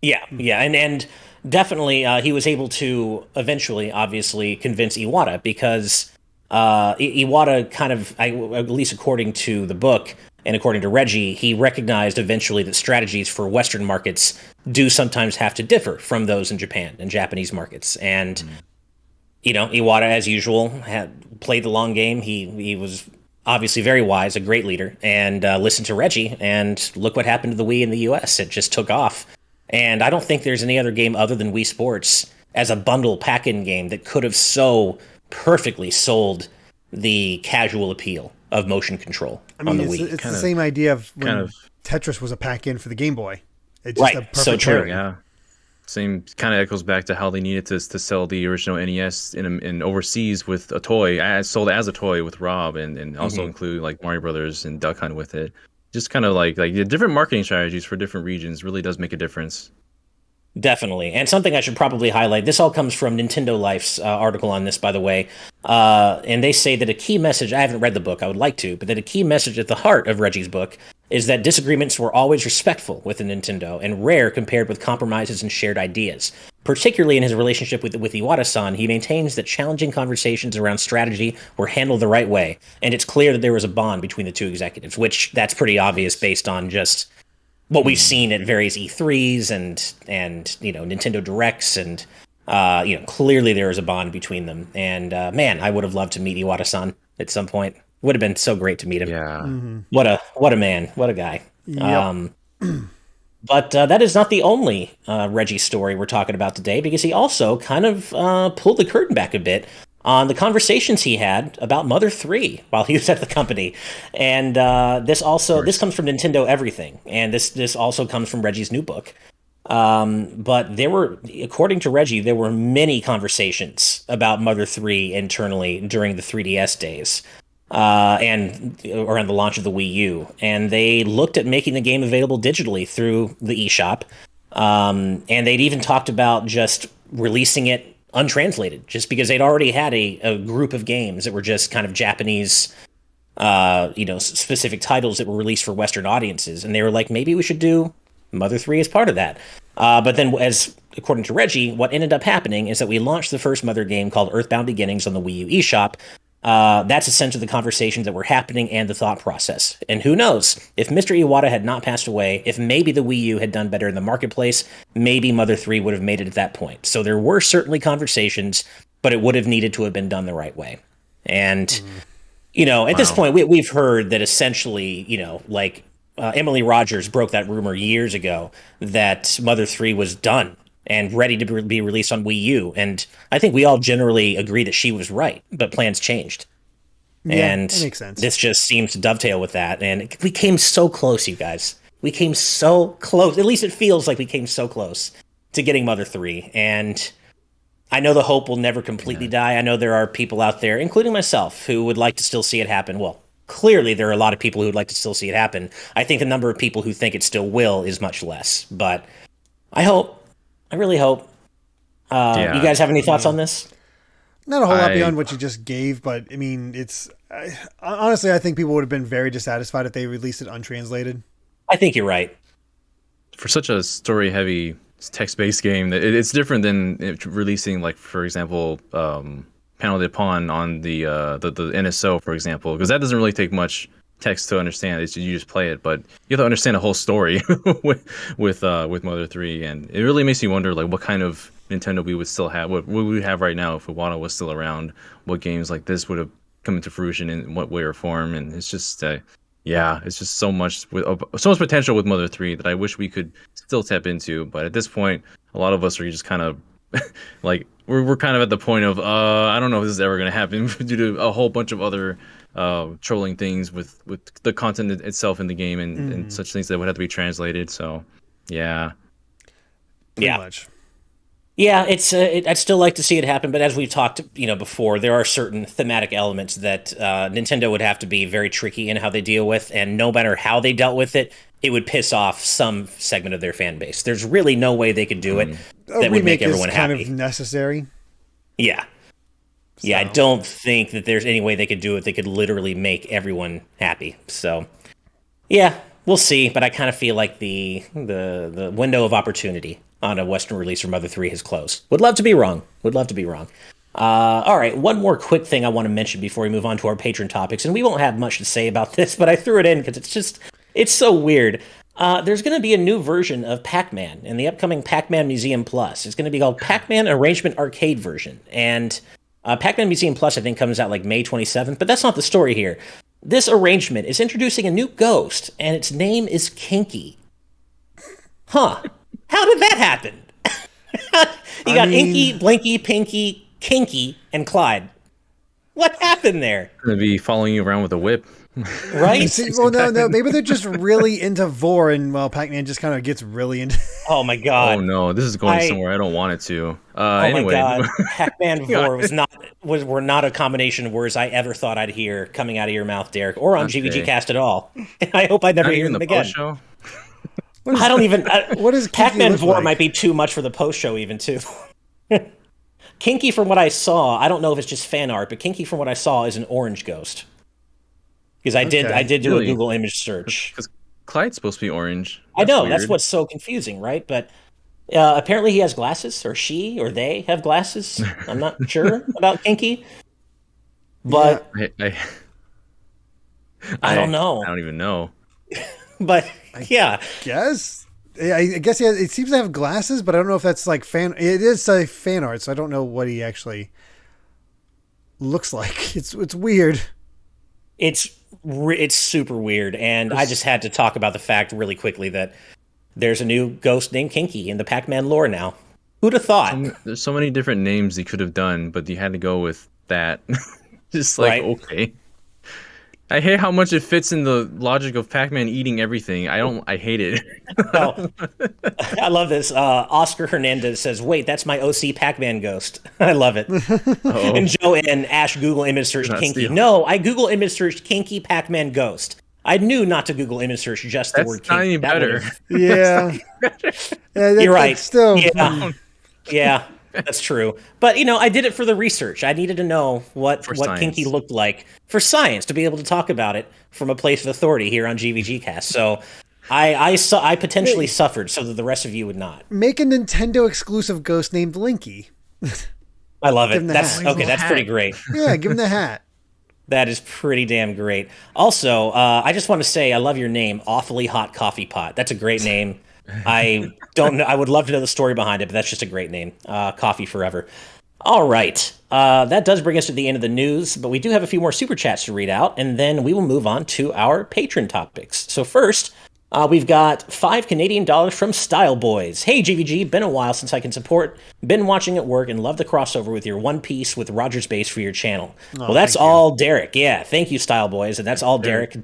Yeah, and definitely he was able to eventually, obviously, convince Iwata, because Iwata kind of, at least according to the book and according to Reggie, he recognized eventually that strategies for Western markets do sometimes have to differ from those in Japan and Japanese markets. And, Iwata, as usual, had played the long game. He was obviously very wise, a great leader, and listened to Reggie, and look what happened to the Wii in the US. It just took off. And I don't think there's any other game other than Wii Sports as a bundle pack-in game that could have so perfectly sold the casual appeal of motion control on the Wii. It's the same idea of when Tetris was a pack-in for the Game Boy. It's just a perfect so true. pairing. Yeah. Same kind of echoes back to how they needed to sell the original NES in overseas with a toy, sold as a toy with Rob, and also include like Mario Brothers and Duck Hunt with it. Just kind of like the different marketing strategies for different regions really does make a difference. Definitely. And something I should probably highlight, this all comes from Nintendo Life's article on this, by the way. And they say that a key message, I haven't read the book, I would like to, but that a key message at the heart of Reggie's book is that disagreements were always respectful within Nintendo and rare compared with compromises and shared ideas. Particularly in his relationship with Iwata-san, he maintains that challenging conversations around strategy were handled the right way, and it's clear that there was a bond between the two executives, which that's pretty obvious based on just what we've seen at various E3s and Nintendo Directs, and clearly there was a bond between them. And man, I would have loved to meet Iwata-san at some point. Would have been so great to meet him. Yeah. Mm-hmm. What a man, what a guy. Yep. But that is not the only Reggie story we're talking about today, because he also kind of pulled the curtain back a bit on the conversations he had about Mother 3 while he was at the company. And this comes from Nintendo Everything, and this also comes from Reggie's new book. But there were, according to Reggie, there were many conversations about Mother 3 internally during the 3DS days. And around the launch of the Wii U, and they looked at making the game available digitally through the eShop, and they'd even talked about just releasing it untranslated, just because they'd already had a group of games that were just kind of Japanese, specific titles that were released for Western audiences, and they were like, maybe we should do Mother 3 as part of that. But then, as according to Reggie, what ended up happening is that we launched the first Mother game called Earthbound Beginnings on the Wii U eShop. That's essentially the conversations that were happening and the thought process. And who knows, if Mr. Iwata had not passed away, if maybe the Wii U had done better in the marketplace, maybe Mother 3 would have made it at that point. So there were certainly conversations, but it would have needed to have been done the right way. And, at this point, we've heard that essentially, Emily Rogers broke that rumor years ago that Mother 3 was done and ready to be released on Wii U. And I think we all generally agree that she was right, but plans changed. Yeah, and that makes sense. This just seems to dovetail with that. And we came so close, you guys. We came so close. At least it feels like we came so close to getting Mother 3. And I know the hope will never completely die. I know there are people out there, including myself, who would like to still see it happen. Well, clearly there are a lot of people who would like to still see it happen. I think the number of people who think it still will is much less. But I really hope. You guys have any thoughts on this? Not a whole lot beyond what you just gave, but I mean, Honestly, I think people would have been very dissatisfied if they released it untranslated. I think you're right. For such a story-heavy text-based game, that it's different than releasing, like, for example, Panel de Pawn on the NSO, for example, because that doesn't really take much text to understand. You just play it, but you have to understand the whole story with Mother 3, and it really makes me wonder, like, what kind of Nintendo we would still have, what we would have right now if Iwata was still around, what games like this would have come into fruition in what way or form. And it's just it's just so much potential with Mother 3 that I wish we could still tap into. But at this point, a lot of us are just kind of like we're kind of at the point of I don't know if this is ever going to happen due to a whole bunch of other trolling things with the content itself in the game and such things that would have to be translated. So Pretty much. Yeah, I'd still like to see it happen, but as we've talked, before, there are certain thematic elements that Nintendo would have to be very tricky in how they deal with, and no matter how they dealt with it, it would piss off some segment of their fan base. There's really no way they could do it that would make everyone happy. Kind of necessary. Yeah. So. Yeah, I don't think that there's any way they could do it. They could literally make everyone happy. So, yeah, we'll see. But I kind of feel like the window of opportunity on a Western release for Mother 3 has closed. Would love to be wrong. All right, one more quick thing I want to mention before we move on to our patron topics, and we won't have much to say about this, but I threw it in because it's so weird. There's going to be a new version of Pac-Man in the upcoming Pac-Man Museum Plus. It's going to be called Pac-Man Arrangement Arcade Version, and Pac-Man Museum Plus I think comes out like May 27th, but that's not the story here. This arrangement is introducing a new ghost, and its name is Kinky. Huh. How did that happen? You got Inky, Blinky, Pinky, Kinky, and Clyde. What happened there? Gonna be following you around with a whip. Right? See, well, no. Maybe they're just really into Vor, and Pac-Man just kind of gets really into. Oh my god! Oh no, this is going somewhere I don't want it to. Anyway. My god, Pac-Man Vor were not a combination of words I ever thought I'd hear coming out of your mouth, Derek, or on GVGcast at all. I hope I never hear them again. Show? I don't even. What is Pac-Man Vor might be too much for the post show even too. Kinky, from what I saw, I don't know if it's just fan art, but Kinky, from what I saw, is an orange ghost. Because I did do a Google image search. Because Clyde's supposed to be orange. I know, that's what's so confusing, right? But apparently he has glasses, or she, or they have glasses. I'm not sure about Kinky. But I don't know. I don't even know. But yeah, guess. I guess it seems to have glasses, but I don't know if that's like fan. It is fan art, so I don't know what he actually looks like. It's weird. It's super weird, and I just had to talk about the fact really quickly that there's a new ghost named Kinky in the Pac-Man lore now. Who'd have thought? There's so many different names you could have done, but you had to go with that. Just like, right. Okay. I hate how much it fits in the logic of Pac-Man eating everything. I hate it. Oh, I love this. Oscar Hernandez says, wait, that's my OC Pac-Man ghost. I love it. Uh-oh. And Joe and Ash Google image search Kinky. No, I Google image searched Kinky Pac-Man ghost. I knew not to Google image search just the word Kinky. That's not any better. Yeah. You're right. Still. Yeah. That's true. But, I did it for the research. I needed to know what Kinky looked like for science, to be able to talk about it from a place of authority here on GVGcast. So I potentially suffered so that the rest of you would not. Make a Nintendo exclusive ghost named Linky. I love it. That's pretty great. Yeah, give him the hat. That is pretty damn great. Also, I just want to say I love your name, Awfully Hot Coffee Pot. That's a great name. I don't know. I would love to know the story behind it, but that's just a great name. Coffee forever. All right. That does bring us to the end of the news, but we do have a few more super chats to read out, and then we will move on to our patron topics. So first, we've got $5 Canadian from Style Boys. Hey, GVG, been a while since I can support. Been watching at work and love the crossover with your One Piece with Roger's Base for your channel. Well, that's all Derek. Yeah, thank you, Style Boys, and that's all Derek.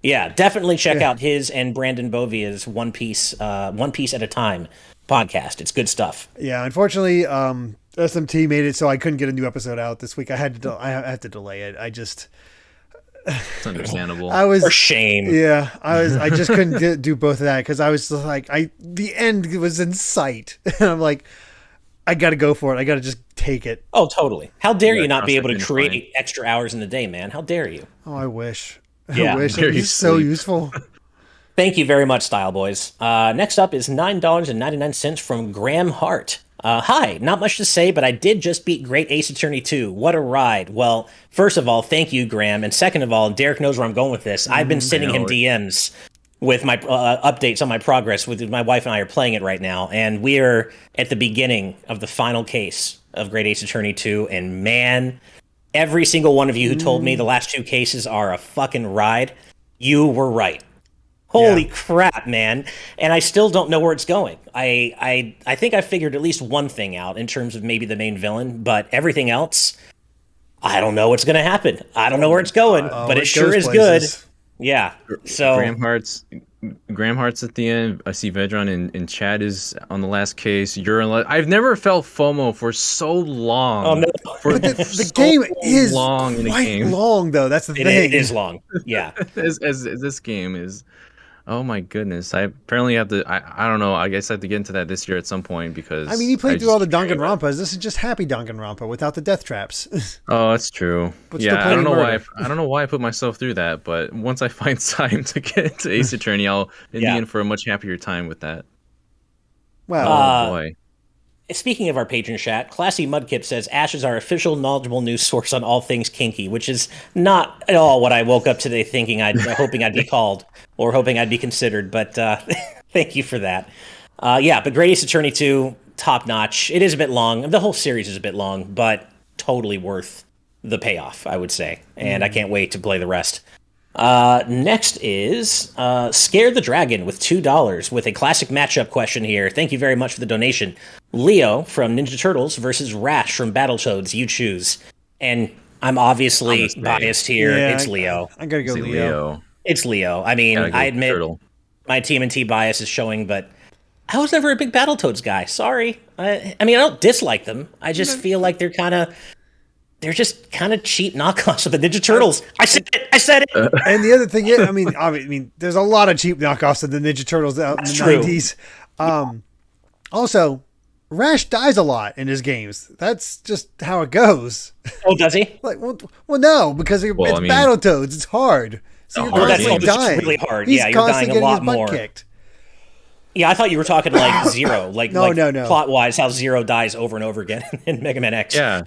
Yeah, definitely check out his and Brandon Bovia's One Piece at a Time podcast. It's good stuff. Yeah, unfortunately, SMT made it so I couldn't get a new episode out this week. I had to delay it. It's understandable. For shame. Yeah, I just couldn't do both of that because I was like, the end was in sight, and I'm like, I got to go for it. I got to just take it. Oh, totally. How dare Yeah, you not be cross able that to finish create extra hours in the day, man? How dare you? Oh, I wish. Yeah. I wish. Very It's so sweet. useful. Thank you very much, Style Boys. Next up is $9.99 from Graham Hart. Hi, not much to say, but I did just beat Great Ace Attorney 2. What a ride. Well, first of all, thank you, Graham. And second of all, Derek knows where I'm going with this. I've been sending him DMs with my updates on my progress. With my wife and I are playing it right now, and we are at the beginning of the final case of Great Ace Attorney 2, and man, every single one of you who told me the last two cases are a fucking ride, you were right. Holy crap, man. And I still don't know where it's going. I think I figured at least one thing out in terms of maybe the main villain, but everything else, I don't know what's going to happen. I don't know where it's going, but it sure is places. good. Yeah. So Graham Hart's at the end. I see Vedron and Chad is on the last case. I've never felt FOMO for so long. Oh, no. For The game is long in a quite game. long, though. That's the thing. it is long. Yeah. as this game is. Oh my goodness! I apparently have to. I don't know. I guess I have to get into that this year at some point because. I mean, you played through just all the keep hearing about Danganronpas. This is just happy Danganronpa without the death traps. Oh, that's true. But still Yeah, I playing don't know why. murder. I don't know why I put myself through that, but once I find time to get into Ace Attorney, I'll be in for a much happier time with that. Wow. Oh boy. Speaking of our patron chat, Classy Mudkip says Ash is our official knowledgeable news source on all things kinky, which is not at all what I woke up today thinking hoping I'd be called or hoping I'd be considered. But thank you for that. But Great Ace Attorney 2, top notch. It is a bit long. The whole series is a bit long, but totally worth the payoff, I would say. And I can't wait to play the rest. Next is Scare the Dragon with $2 with a classic matchup question here. Thank you very much for the donation. Leo from Ninja Turtles versus Rash from Battletoads. You choose. And I'm obviously biased here. Yeah, It's Leo. I gotta go See Leo. It's Leo. I mean, Gotta go I with admit Turtle. my TMNT bias is showing, but I was never a big Battletoads guy. Sorry. I mean, I don't dislike them. I just feel like they're just kind of cheap knockoffs of the Ninja Turtles. I said it. And the other thing is, I mean, there's a lot of cheap knockoffs of the Ninja Turtles out in the true. 90s. Also, Rash dies a lot in his games. That's just how it goes. Oh, does he? Well, no, because it's Battletoads. It's hard. So you're hard constantly game. dying. It's really hard. He's Yeah, you're constantly dying a getting lot his butt more. kicked. Yeah, I thought you were talking like Zero, No. plot-wise, how Zero dies over and over again in Mega Man X. Yeah.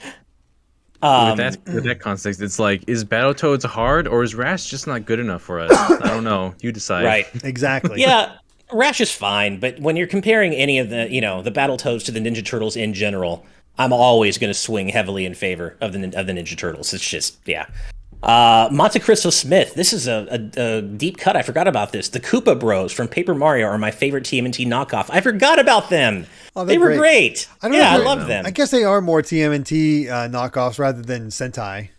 With that context, it's like, is Battletoads hard or is Rash just not good enough for us? I don't know. You decide. Right. Exactly. Yeah, Rash is fine, but when you're comparing any of the, the Battletoads to the Ninja Turtles in general, I'm always going to swing heavily in favor of the Ninja Turtles. It's just, yeah. Monte Cristo Smith, this is a deep cut. I forgot about this. The Koopa Bros from Paper Mario are my favorite TMNT knockoff. I forgot about them. Oh, they were great. I love I them. guess they are more TMNT knockoffs rather than Sentai.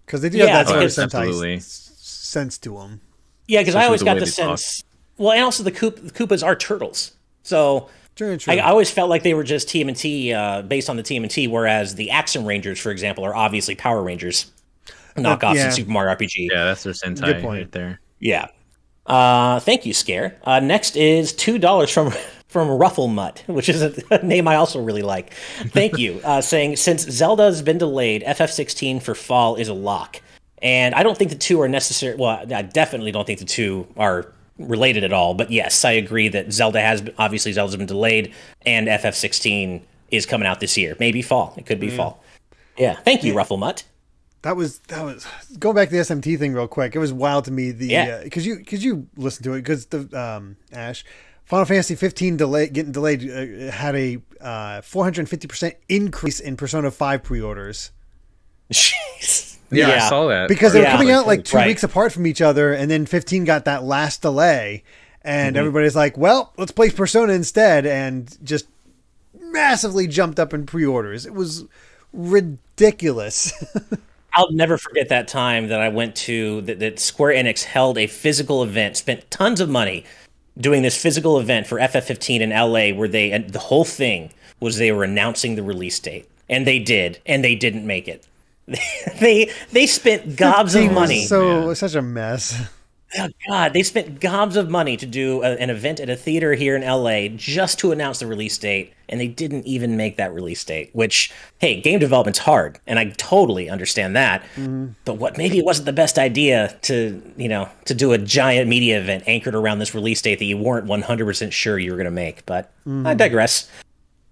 Because they do have that sort of Sentai sense to them. Yeah, because I always Especially got the the way they sense. Well, and also the Koopas are turtles. So True. I always felt like they were just TMNT based on the TMNT, whereas the Axum Rangers, for example, are obviously Power Rangers knockoffs in Super Mario RPG. Yeah, that's their Sentai Good point. right there. Yeah. Thank you, Scare. Next is $2 from Rufflemut, which is a name I also really like. Thank you. Saying, since Zelda has been delayed, FF16 for fall is a lock. And I don't think the two are necessary. Well, I definitely don't think the two are related at all. But yes, I agree that Zelda's been delayed, and FF16 is coming out this year. Maybe fall. It could be fall. Yeah. Thank you, Rufflemut. That was going back to the SMT thing real quick. It was wild to me because you listened to it because the Ash Final Fantasy 15 getting delayed had a 450% increase in Persona 5 pre-orders. Jeez. Yeah, I saw that. Because they were coming out like 2 Right. weeks apart from each other, and then 15 got that last delay, and everybody's like, "Well, let's play Persona instead," and just massively jumped up in pre-orders. It was ridiculous. I'll never forget that time that I went to that Square Enix held a physical event, spent tons of money doing this physical event for FF15 in LA, where the whole thing was they were announcing the release date, and they did, and they didn't make it. they spent gobs of money. Such a mess. Oh God, they spent gobs of money to do an event at a theater here in LA just to announce the release date, and they didn't even make that release date. Which, hey, game development's hard, and I totally understand that. But what maybe it wasn't the best idea to do a giant media event anchored around this release date that you weren't 100% sure you were going to make. But I digress.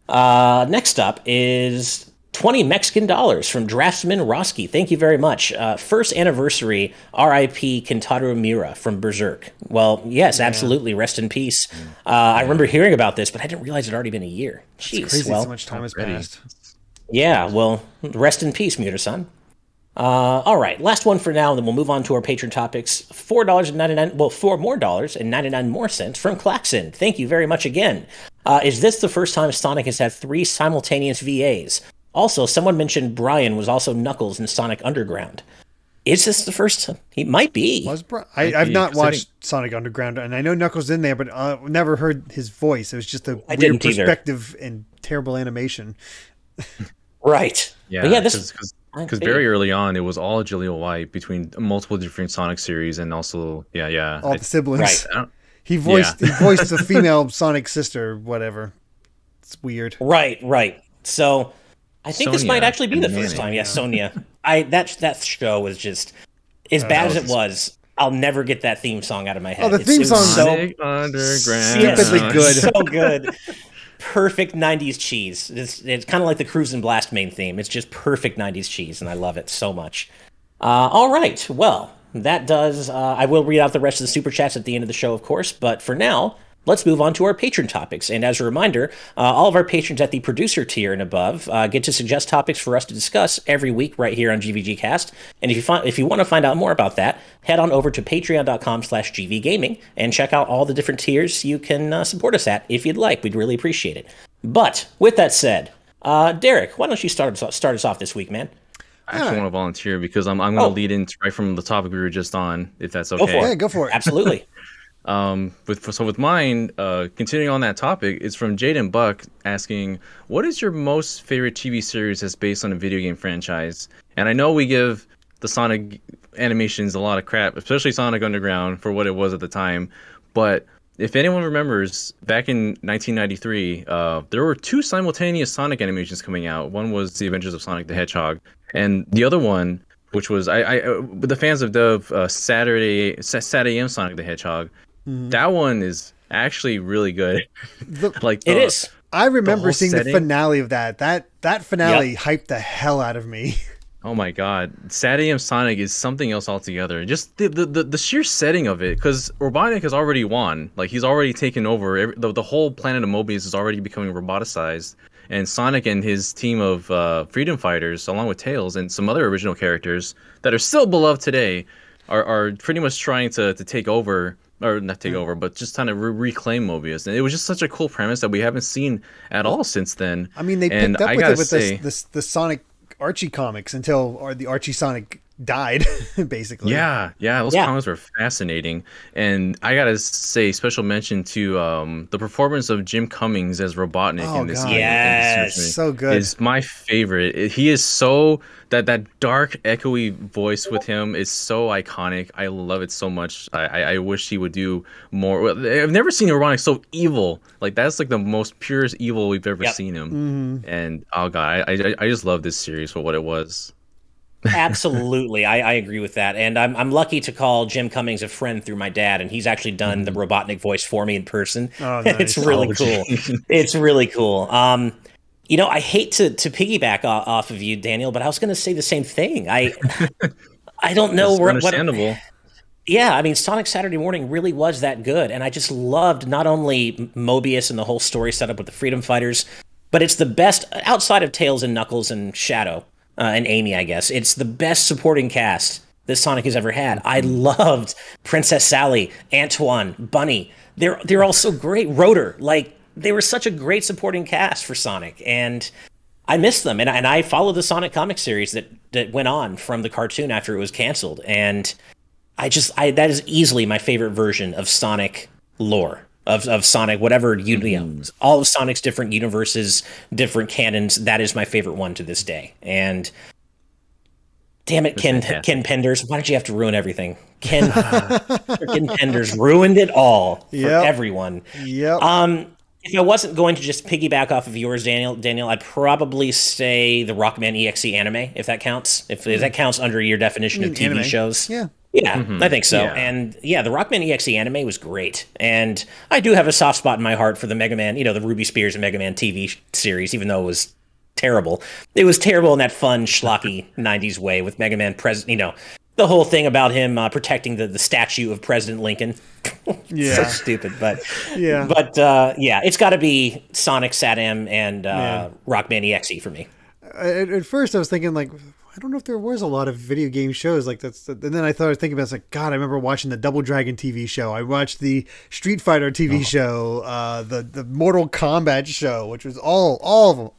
Next up is 20 Mexican dollars from Draftsman Roski. Thank you very much. First anniversary, R.I.P. Kentaro Miura from Berserk. Well, yes, absolutely. Rest in peace. I remember hearing about this, but I didn't realize it had already been a year. Jeez, It's crazy well, so much time has passed. yeah, well, rest in peace, Miura-san. All right, last one for now, and then we'll move on to our patron topics. $4.99, well, $4 more dollars and 99 more cents from Klaxon. Thank you very much again. Is this the first time Sonic has had 3 simultaneous VAs? Also, someone mentioned Brian was also Knuckles in Sonic Underground. Is this the first time? He might be. I've not watched Sonic Underground, and I know Knuckles in there, but I've never heard his voice. It was just a weird perspective and terrible animation. Right. Yeah, But yeah, because very early on it was all Jaleel White between multiple different Sonic series, and also all the siblings. Right. He voiced the female Sonic sister, whatever. It's weird. Right. So I think this Sonia might actually be the and first Nana. time. Yeah, Sonia. That show was just as bad as it was. I'll never get that theme song out of my head. Oh, the theme song is Sonic Underground. stupidly good. So good. Perfect 90s cheese. It's kind of like the Cruise and Blast main theme. It's just perfect 90s cheese, and I love it so much. All right. Well, that does... I will read out the rest of the Super Chats at the end of the show, of course, but for now, let's move on to our patron topics. And as a reminder, all of our patrons at the producer tier and above get to suggest topics for us to discuss every week right here on GVGcast. And if you want to find out more about that, head on over to patreon.com/gvgaming and check out all the different tiers you can support us at if you'd like. We'd really appreciate it. But with that said, Derek, why don't you start us off this week, man? I actually want to volunteer because I'm going to lead in right from the topic we were just on, if that's okay. Go for it. Absolutely. With mine, continuing on that topic, it's from Jaden Buck asking, what is your most favorite TV series that's based on a video game franchise? And I know we give the Sonic animations a lot of crap, especially Sonic Underground, for what it was at the time. But if anyone remembers, back in 1993, there were 2 simultaneous Sonic animations coming out. One was The Adventures of Sonic the Hedgehog, and the other one, which was the fans of Saturday AM Sonic the Hedgehog. That one is actually really good. It is. I remember seeing setting. the finale of that. That finale hyped the hell out of me. Oh my god, Saturday AM Sonic is something else altogether. Just the sheer setting of it, because Robotnik has already won. Like, he's already taken over. The whole planet of Mobius is already becoming roboticized. And Sonic and his team of freedom fighters, along with Tails and some other original characters that are still beloved today, are pretty much trying to take over, or not take over, but just kind of reclaim Mobius. And it was just such a cool premise that we haven't seen at all since then. I mean, they picked up with it with the Sonic Archie comics until the Archie Sonic died, basically. Yeah, those comics were fascinating. And I gotta say, special mention to the performance of Jim Cummings as Robotnik in this game. Yes, so good. Is my favorite. He is so that dark, echoey voice with him is so iconic. I love it so much. I wish he would do more. I've never seen Robotnik so evil. Like, that's like the most purest evil we've ever seen him. And oh god, I just love this series for what it was. Absolutely. I agree with that. And I'm lucky to call Jim Cummings a friend through my dad, and he's actually done the Robotnik voice for me in person. Oh, nice. It's really cool. It's really cool. I hate to piggyback off of you, Daniel, but I was going to say the same thing. I don't know It's understandable. Yeah, I mean, Sonic Saturday Morning really was that good, and I just loved not only Mobius and the whole story setup with the Freedom Fighters, but it's the best, outside of Tails and Knuckles and Shadow, and Amy, I guess. It's the best supporting cast that Sonic has ever had. I loved Princess Sally, Antoine, Bunny. They're all so great. Rotor, they were such a great supporting cast for Sonic, and I miss them. And I followed the Sonic comic series that went on from the cartoon after it was canceled, and that is easily my favorite version of Sonic lore. Of Sonic, whatever, all of Sonic's different universes, different canons, that is my favorite one to this day. And Damn it, was Ken fantastic. Penders. Why did you have to ruin everything? Ken Penders ruined it all for Yep. everyone. Yep. If I wasn't going to just piggyback off of yours, Daniel, I'd probably say the Rockman EXE anime, if that counts. If that counts under your definition of TV anime. shows. Yeah. Yeah, I think so. Yeah. And yeah, the Rockman EXE anime was great. And I do have a soft spot in my heart for the Mega Man, the Ruby Spears and Mega Man TV series, even though it was terrible. It was terrible in that fun, schlocky 90s way with Mega Man the whole thing about him protecting the statue of President Lincoln. Yeah. So stupid, but Yeah. But it's got to be Sonic, Satam, and Rockman EXE for me. At first, I was thinking like, I don't know if there was a lot of video game shows like that. And then I started thinking about it's like, God, I remember watching the Double Dragon TV show. I watched the Street Fighter TV show, the Mortal Kombat show, which was all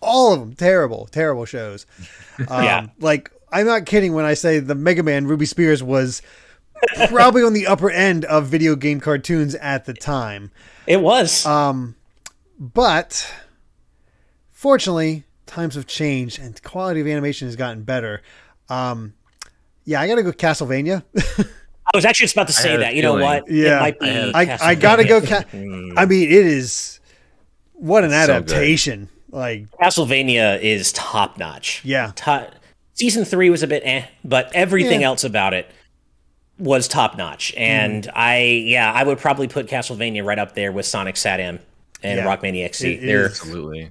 of them terrible shows. Like, I'm not kidding when I say the Mega Man Ruby Spears was probably on the upper end of video game cartoons at the time. It was. But fortunately, times have changed and the quality of animation has gotten better. I gotta go Castlevania. I was actually just about to say that. You know what? Yeah. It might be. I gotta go. I mean, it is what an It's so adaptation. Like Castlevania is top notch. Yeah. Season 3 was a bit but everything else about it was top notch. And I would probably put Castlevania right up there with Sonic, Satam, and Rockman EXE. They're Absolutely.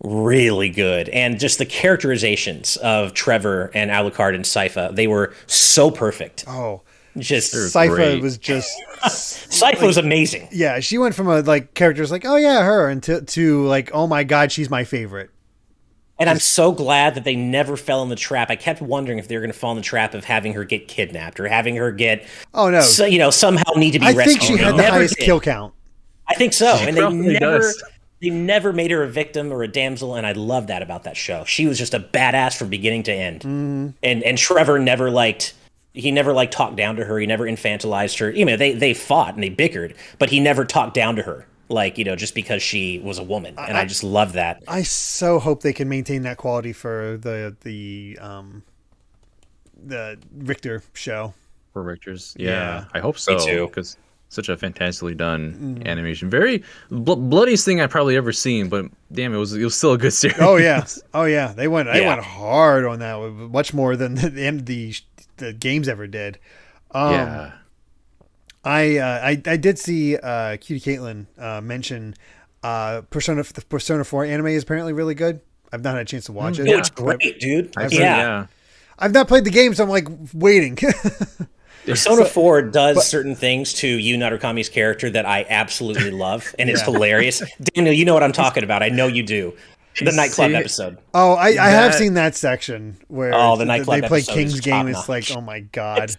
really good. And just the characterizations of Trevor and Alucard and Sypha, they were so perfect. oh, Just Sypha great. was just Sypha was amazing. yeah. She went from a like characters like oh yeah her and to like oh my god she's my favorite. And I'm so glad that they never fell in the trap. I kept wondering if they were going to fall in the trap of having her get kidnapped or having her get, Oh no, somehow need to be I rescued. think she They had the never highest did. kill count. I think so. And probably does. they never made her a victim or a damsel, and I love that about that show. She was just a badass from beginning to end. And Trevor never talked down to her. He never infantilized her. They fought and they bickered, but he never talked down to her. Just because she was a woman, and I just love that. I so hope they can maintain that quality for the Richter show. For Richter's. Yeah. Yeah, I hope so. Me too. Because such a fantastically done animation. Very bloodiest thing I've probably ever seen, but damn, it was still a good series. Oh yeah, they went hard on that, much more than the games ever did. Yeah. I did see Cutie Caitlin mention the Persona 4 anime is apparently really good. I've not had a chance to watch it. Oh, it's great, dude. Yeah. I've not played the game, so I'm like waiting. Persona 4 does certain things to Yu Narukami's character that I absolutely love, and it's hilarious. Daniel, you know what I'm talking about. I know you do. The nightclub episode. Oh, I have seen that section where the nightclub they play episode King's is game. top-notch. It's like, oh my god.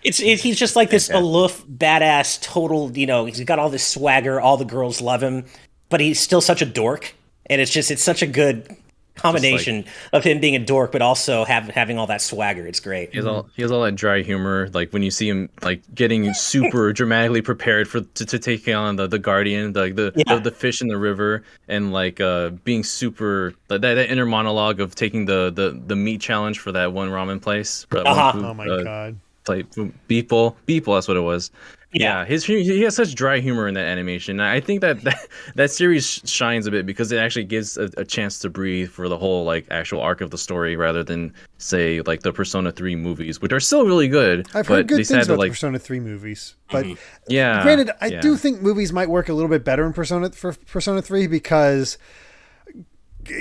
He's just like this aloof, badass, total, he's got all this swagger, all the girls love him, but he's still such a dork. And it's such a good combination of him being a dork, but also having all that swagger. It's great. He has all that dry humor, like when you see him like getting super dramatically prepared to take on the Guardian, the fish in the river, and like being super that inner monologue of taking the meat challenge for that one ramen place. Oh my god. Like Beeple, that's what it was. Yeah, he has such dry humor in that animation. I think that series shines a bit because it actually gives a chance to breathe for the whole like actual arc of the story, rather than say like the Persona 3 movies, which are still really good. I've heard good things about the like Persona 3 movies, but granted, I do think movies might work a little bit better in Persona 3 because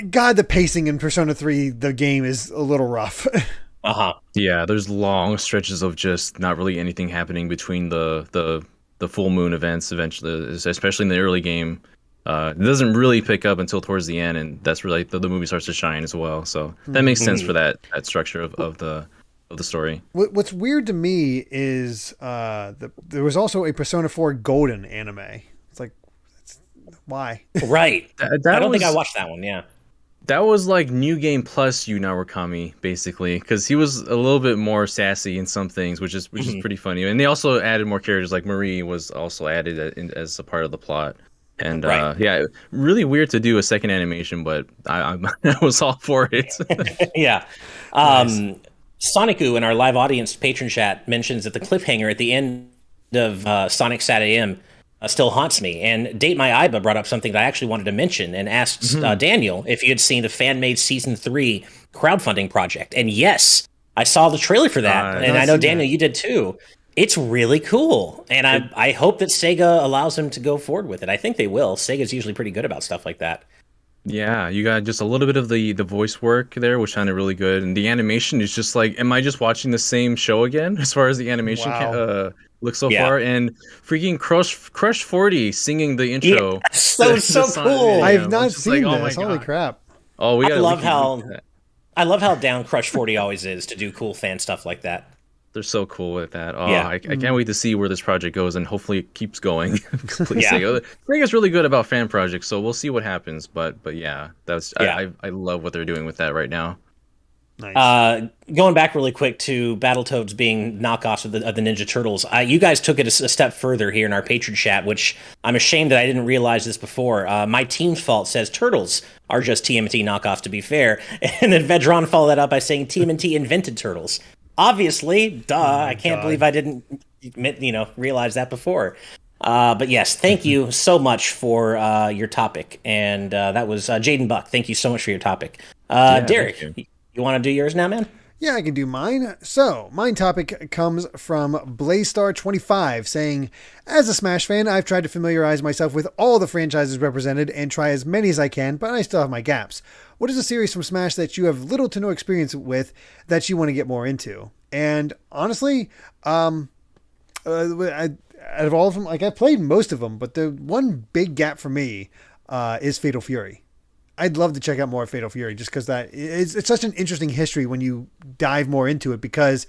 God, the pacing in Persona 3, the game is a little rough. Yeah, there's long stretches of just not really anything happening between the full moon events eventually, especially in the early game. It doesn't really pick up until towards the end, and that's really the movie starts to shine as well. So that makes sense for that structure of the story. What's weird to me is there was also a Persona 4 Golden anime. It's like, why? Right. That I don't think was- I watched that one. Yeah. That was like New Game plus Yu Narukami, basically, because he was a little bit more sassy in some things, which is pretty funny. And they also added more characters, like Marie was also added as a part of the plot. And really weird to do a second animation, but I was all for it. Yeah. Nice. Sonicu in our live audience patron chat mentions that the cliffhanger at the end of Sonic Sat AM still haunts me. And Date My Iba brought up something that I actually wanted to mention and asked Daniel if he had seen the fan-made Season 3 crowdfunding project. And yes, I saw the trailer for that. And I know, Daniel, you did too. It's really cool. And I hope that Sega allows them to go forward with it. I think they will. Sega's usually pretty good about stuff like that. Yeah, you got just a little bit of the voice work there, which sounded really good. And the animation is just like, am I just watching the same show again as far as the animation looks so far? And freaking Crush 40 singing the intro. Yeah, so cool. I've not seen this. Holy crap. Oh, I love how down Crush 40 always is to do cool fan stuff like that. They're so cool with that. Oh, yeah. I can't wait to see where this project goes, and hopefully it keeps going. Greg is really good about fan projects, so we'll see what happens. But yeah, I love what they're doing with that right now. Nice. Going back really quick to Battletoads being knockoffs of the Ninja Turtles, you guys took it a step further here in our patron chat, which I'm ashamed that I didn't realize this before. My Team's Fault says Turtles are just TMNT knockoffs, to be fair. And then Vedron followed that up by saying TMNT invented Turtles. Obviously, duh. I can't believe I didn't, realize that before. But yes, thank you so much for your topic. And that was Jaden Buck. Thank you so much for your topic. Derek, you want to do yours now, man? Yeah, I can do mine. So, my topic comes from Blaystar25 saying, as a Smash fan, I've tried to familiarize myself with all the franchises represented and try as many as I can, but I still have my gaps. What is a series from Smash that you have little to no experience with that you want to get more into? And honestly, out of all of them, I played most of them, but the one big gap for me is Fatal Fury. I'd love to check out more of Fatal Fury just because it's such an interesting history when you dive more into it, because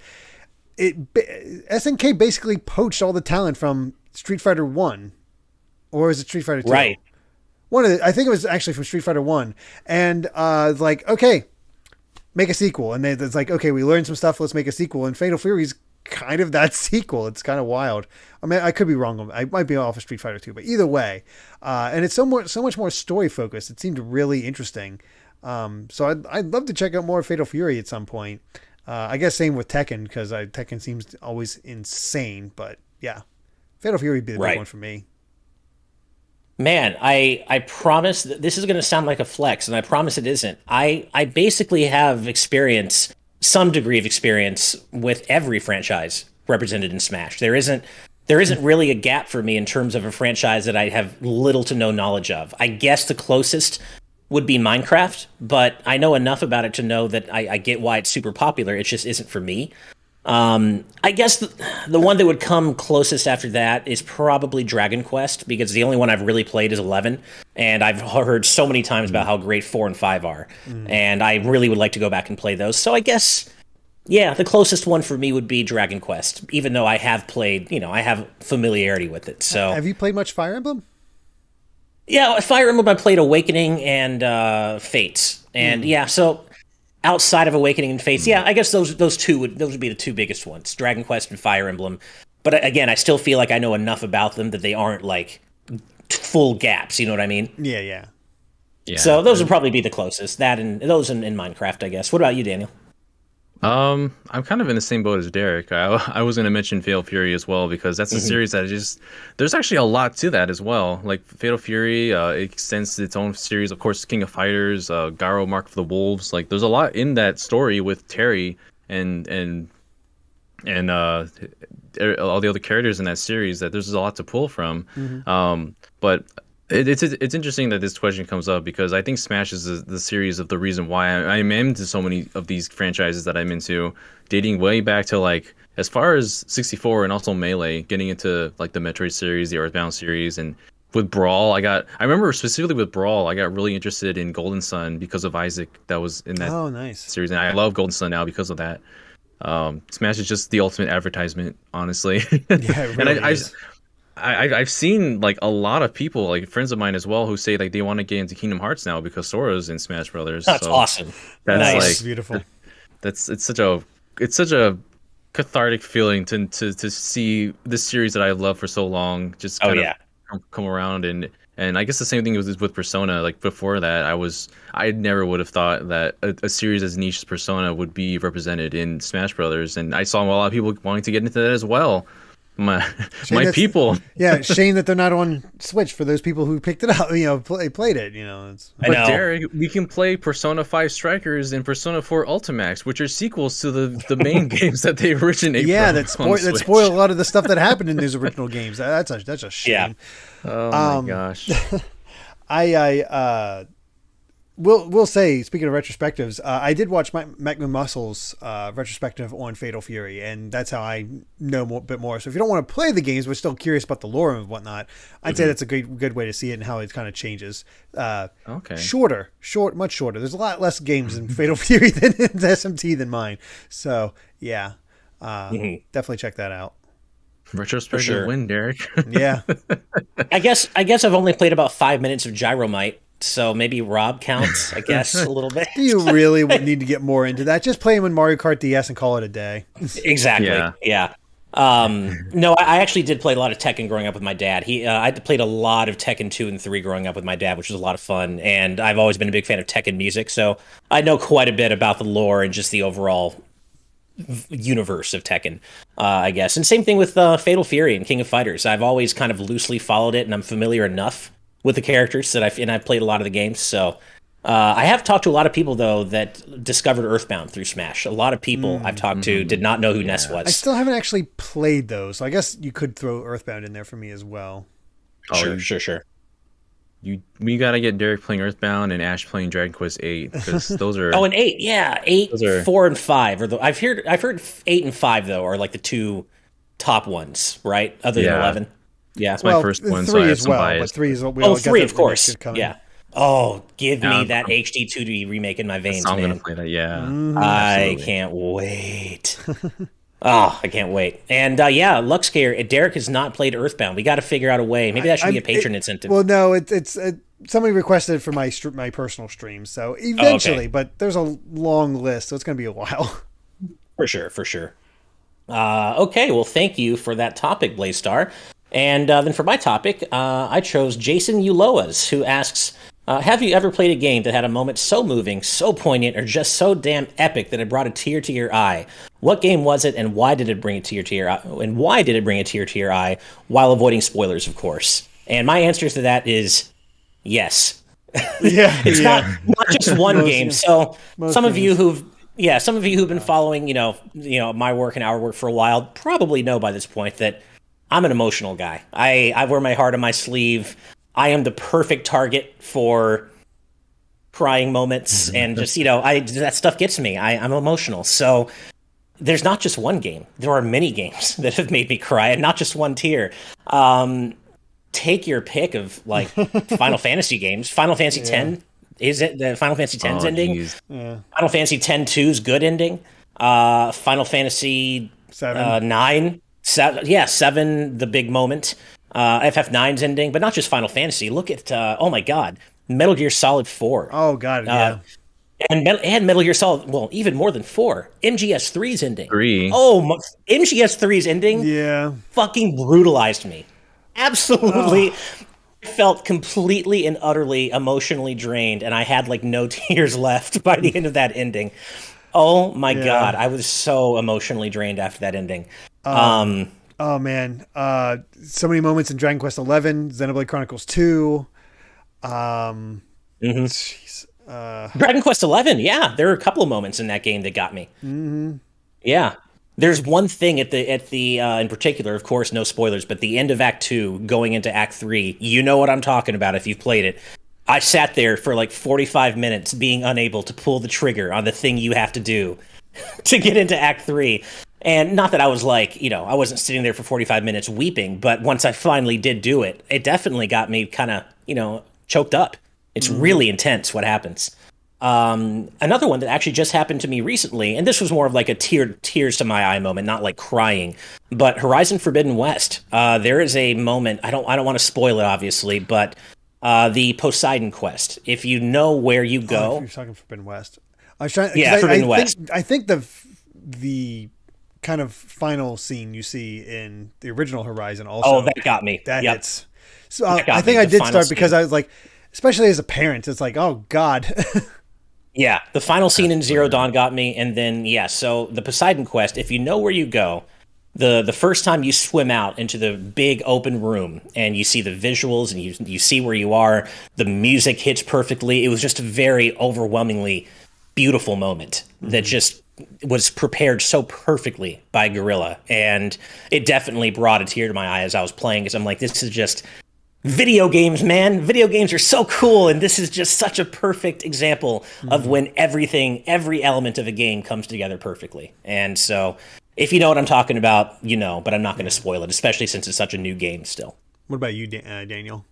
SNK basically poached all the talent from Street Fighter 1, or is it Street Fighter 2? Right. I think it was actually from Street Fighter 1, and okay, make a sequel. And it's like, okay, we learned some stuff, let's make a sequel. And Fatal Fury's kind of that sequel. It's kind of wild. I mean, I could be wrong. I might be off of Street Fighter 2, but either way, and it's so much more story focused. It seemed really interesting. So I'd love to check out more of Fatal Fury at some point. I guess same with Tekken, because Tekken seems always insane. But yeah, Fatal Fury would be the big one for me. Man, I promise that this is going to sound like a flex, and I promise it isn't. I basically have some degree of experience with every franchise represented in Smash. There isn't really a gap for me in terms of a franchise that I have little to no knowledge of. I guess the closest would be Minecraft, but I know enough about it to know that I get why it's super popular. It just isn't for me. I guess the one that would come closest after that is probably Dragon Quest, because the only one I've really played is 11, and I've heard so many times about how great 4 and 5 are, and I really would like to go back and play those. So I guess, yeah, the closest one for me would be Dragon Quest, even though I have played, I have familiarity with it. So, have you played much Fire Emblem? Yeah, Fire Emblem, I played Awakening and Fates, and yeah, so outside of Awakening and Fates, yeah, I guess those would be the two biggest ones, Dragon Quest and Fire Emblem. But again, I still feel like I know enough about them that they aren't like full gaps. You know what I mean? Yeah. So those would probably be the closest. That and those in Minecraft, I guess. What about you, Daniel? I'm kind of in the same boat as Derek. I was going to mention Fatal Fury as well, because that's a series that there's actually a lot to that as well. Like Fatal Fury, it extends to its own series. Of course, King of Fighters, Garo, Mark of the Wolves. Like there's a lot in that story with Terry and all the other characters in that series that there's a lot to pull from. But it's interesting that this question comes up, because I think Smash is the series of the reason why I'm into so many of these franchises that I'm into, dating way back to like as far as 64 and also Melee, getting into like the Metroid series, the Earthbound series, and with Brawl, I remember specifically with Brawl, I got really interested in Golden Sun because of Isaac that was in that series, and I love Golden Sun now because of that. Smash is just the ultimate advertisement, honestly. Yeah, it really is. I've seen like a lot of people, like friends of mine as well, who say like they want to get into Kingdom Hearts now because Sora's in Smash Brothers. That's awesome. That's nice. Like beautiful. It's such a cathartic feeling to see this series that I love for so long just kind of come around and And I guess the same thing was with Persona. Like before that, I never would have thought that a series as niche as Persona would be represented in Smash Brothers. And I saw a lot of people wanting to get into that as well. My people. Yeah, shame that they're not on Switch for those people who picked it up. Played it. But Derek, we can play Persona 5 Strikers and Persona 4 Ultimax, which are sequels to the main games that they originate. Yeah, that spoil a lot of the stuff that happened in those original games. That's a shame. Yeah. Oh my gosh. We'll say, speaking of retrospectives, I did watch Mech Muscle's retrospective on Fatal Fury, and that's how I know a bit more. So if you don't want to play the games but still curious about the lore and whatnot, I'd say that's a good way to see it and how it kind of changes. Okay. Much shorter. There's a lot less games in Fatal Fury than in SMT than mine. So yeah, definitely check that out. Retrospective win, Derek. Yeah. I guess I've only played about 5 minutes of Gyromite. So maybe Rob counts, I guess, a little bit. Do you really need to get more into that? Just play him in Mario Kart DS and call it a day. Exactly. Yeah. No, I actually did play a lot of Tekken growing up with my dad. I played a lot of Tekken 2 and 3 growing up with my dad, which was a lot of fun. And I've always been a big fan of Tekken music, so I know quite a bit about the lore and just the overall universe of Tekken, I guess. And same thing with Fatal Fury and King of Fighters. I've always kind of loosely followed it, and I'm familiar enough with the characters that I've played a lot of the games. So I have talked to a lot of people though that discovered Earthbound through Smash. A lot of people I've talked to did not know who Ness was. I still haven't actually played those, so I guess you could throw Earthbound in there for me as well. Sure. We gotta get Derek playing Earthbound and Ash playing Dragon Quest 8 because those are and 8, yeah, 8, 4, and 5 are I've heard 8 and 5 though are like the two top ones, right? Other than 11. Yeah, it's my first one. 3 as well, but 3 is we all 3 of course. Yeah. Oh, give me that I'm HD 2D remake in my veins, I'm man. gonna play that. Yeah, I can't wait. I can't wait. And Luxcare, Derek has not played Earthbound. We got to figure out a way. Maybe that should be a patron incentive. Well, no, it's somebody requested it for my personal stream, so eventually. But there's a long list, so it's going to be a while. For sure. Okay, well, thank you for that topic, Blaze-Star. And then for my topic, I chose Jason Uloas, who asks, have you ever played a game that had a moment so moving, so poignant, or just so damn epic that it brought a tear to your eye? What game was it, and why did it bring a tear to your eye? And why did it bring a tear to your eye, while avoiding spoilers, of course? And my answer to that is yes. Yeah, it's not just one game. So some of you who've been following, my work and our work for a while probably know by this point that I'm an emotional guy. I wear my heart on my sleeve. I am the perfect target for crying moments, and just that stuff gets me. I'm emotional. So there's not just one game. There are many games that have made me cry, and not just one tear. Take your pick of like Final Fantasy games. Final Fantasy X is it the Final Fantasy X's ending? Yeah. Final Fantasy X-2's good ending. Final Fantasy 9. 7, the big moment. FF9's ending, but not just Final Fantasy. Look at, oh my God, Metal Gear Solid 4. Oh God, yeah. And Metal Gear Solid, well, even more than 4. MGS3's ending. 3. Oh, MGS3's ending fucking brutalized me. Absolutely. I felt completely and utterly emotionally drained, and I had like no tears left by the end of that ending. Oh my God, I was so emotionally drained after that ending. Oh man, so many moments in Dragon Quest XI, Xenoblade Chronicles 2. Jeez. Dragon Quest XI, there are a couple of moments in that game that got me. Mm-hmm. Yeah, there's one thing at the in particular, of course, no spoilers, but the end of Act 2 going into Act 3, you know what I'm talking about if you've played it. I sat there for like 45 minutes being unable to pull the trigger on the thing you have to do to get into Act 3. And not that I was like, I wasn't sitting there for 45 minutes weeping, but once I finally did do it, it definitely got me kind of, choked up. It's really intense what happens. Another one that actually just happened to me recently, and this was more of like a tears to my eye moment, not like crying, but Horizon Forbidden West. There is a moment, I don't want to spoil it obviously, but the Poseidon quest. If you know where you go. You're talking Forbidden West. I was trying. Forbidden West. I think the kind of final scene you see in the original Horizon also. Oh, that got me. That hits. So That got I think me, I the did final start because scene. I was like, especially as a parent, it's like, oh God. Yeah, the final scene in Zero Dawn got me, and then so the Poseidon quest. If you know where you go, the first time you swim out into the big open room and you see the visuals and you see where you are, the music hits perfectly. It was just a very overwhelmingly beautiful moment that just was prepared so perfectly by Guerrilla, and it definitely brought a tear to my eye as I was playing, because I'm like, this is just video games, man. Video games are so cool, and this is just such a perfect example of when every element of a game comes together perfectly. And so, if you know what I'm talking about, you know, but I'm not going to spoil it, especially since it's such a new game still. What about you, Daniel?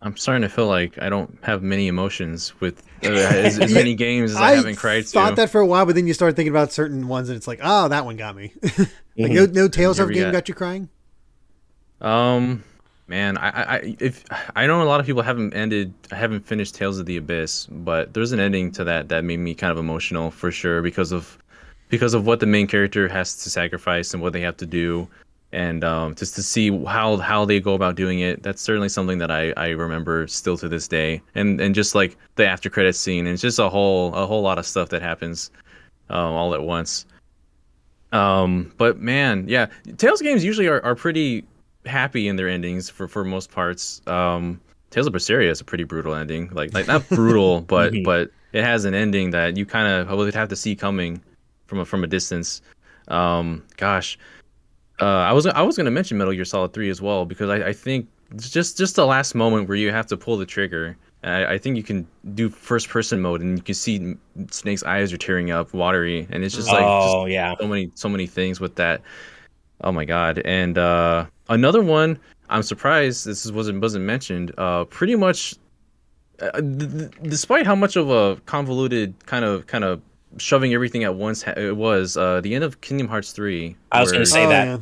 I'm starting to feel like I don't have many emotions with as many games as I haven't cried to. I thought that for a while, but then you start thinking about certain ones, and it's like, oh, that one got me. Like no Tales of game got you crying? Man, I know a lot of people haven't finished Tales of the Abyss, but there's an ending to that made me kind of emotional for sure because of what the main character has to sacrifice and what they have to do, and just to see how they go about doing it. That's certainly something that I remember still to this day, and just like the after credits scene, and it's just a whole lot of stuff that happens all at once. But man, yeah, Tales games usually are pretty happy in their endings for most parts. Tales of Berseria is a pretty brutal ending, like not brutal, but it has an ending that you kind of would have to see coming from a distance. Gosh, I was going to mention Metal Gear Solid 3 as well, because I think just the last moment where you have to pull the trigger. I think you can do first person mode, and you can see Snake's eyes are tearing up, watery, and it's just so many things with that. Oh my god! And another one, I'm surprised this wasn't mentioned. Pretty much, despite how much of a convoluted kind of shoving everything at once it was, the end of Kingdom Hearts 3. I was going to say that. Yeah.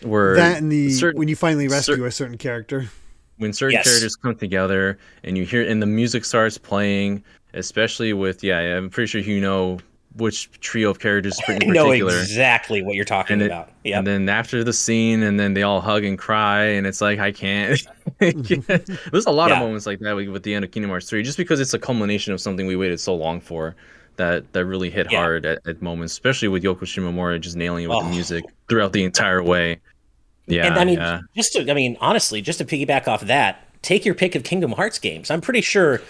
Where that and when you finally rescue a certain character. When certain characters come together and you hear and the music starts playing, especially with I'm pretty sure you know which trio of characters in particular. I know exactly what you're talking about. And then after the scene, and then they all hug and cry, and it's like, I can't. There's a lot of moments like that with the end of Kingdom Hearts 3, just because it's a culmination of something we waited so long for that really hit hard at moments, especially with Yoko Shimomura just nailing it with the music throughout the entire way. Yeah, and I mean, honestly, just to piggyback off that, take your pick of Kingdom Hearts games. I'm pretty sure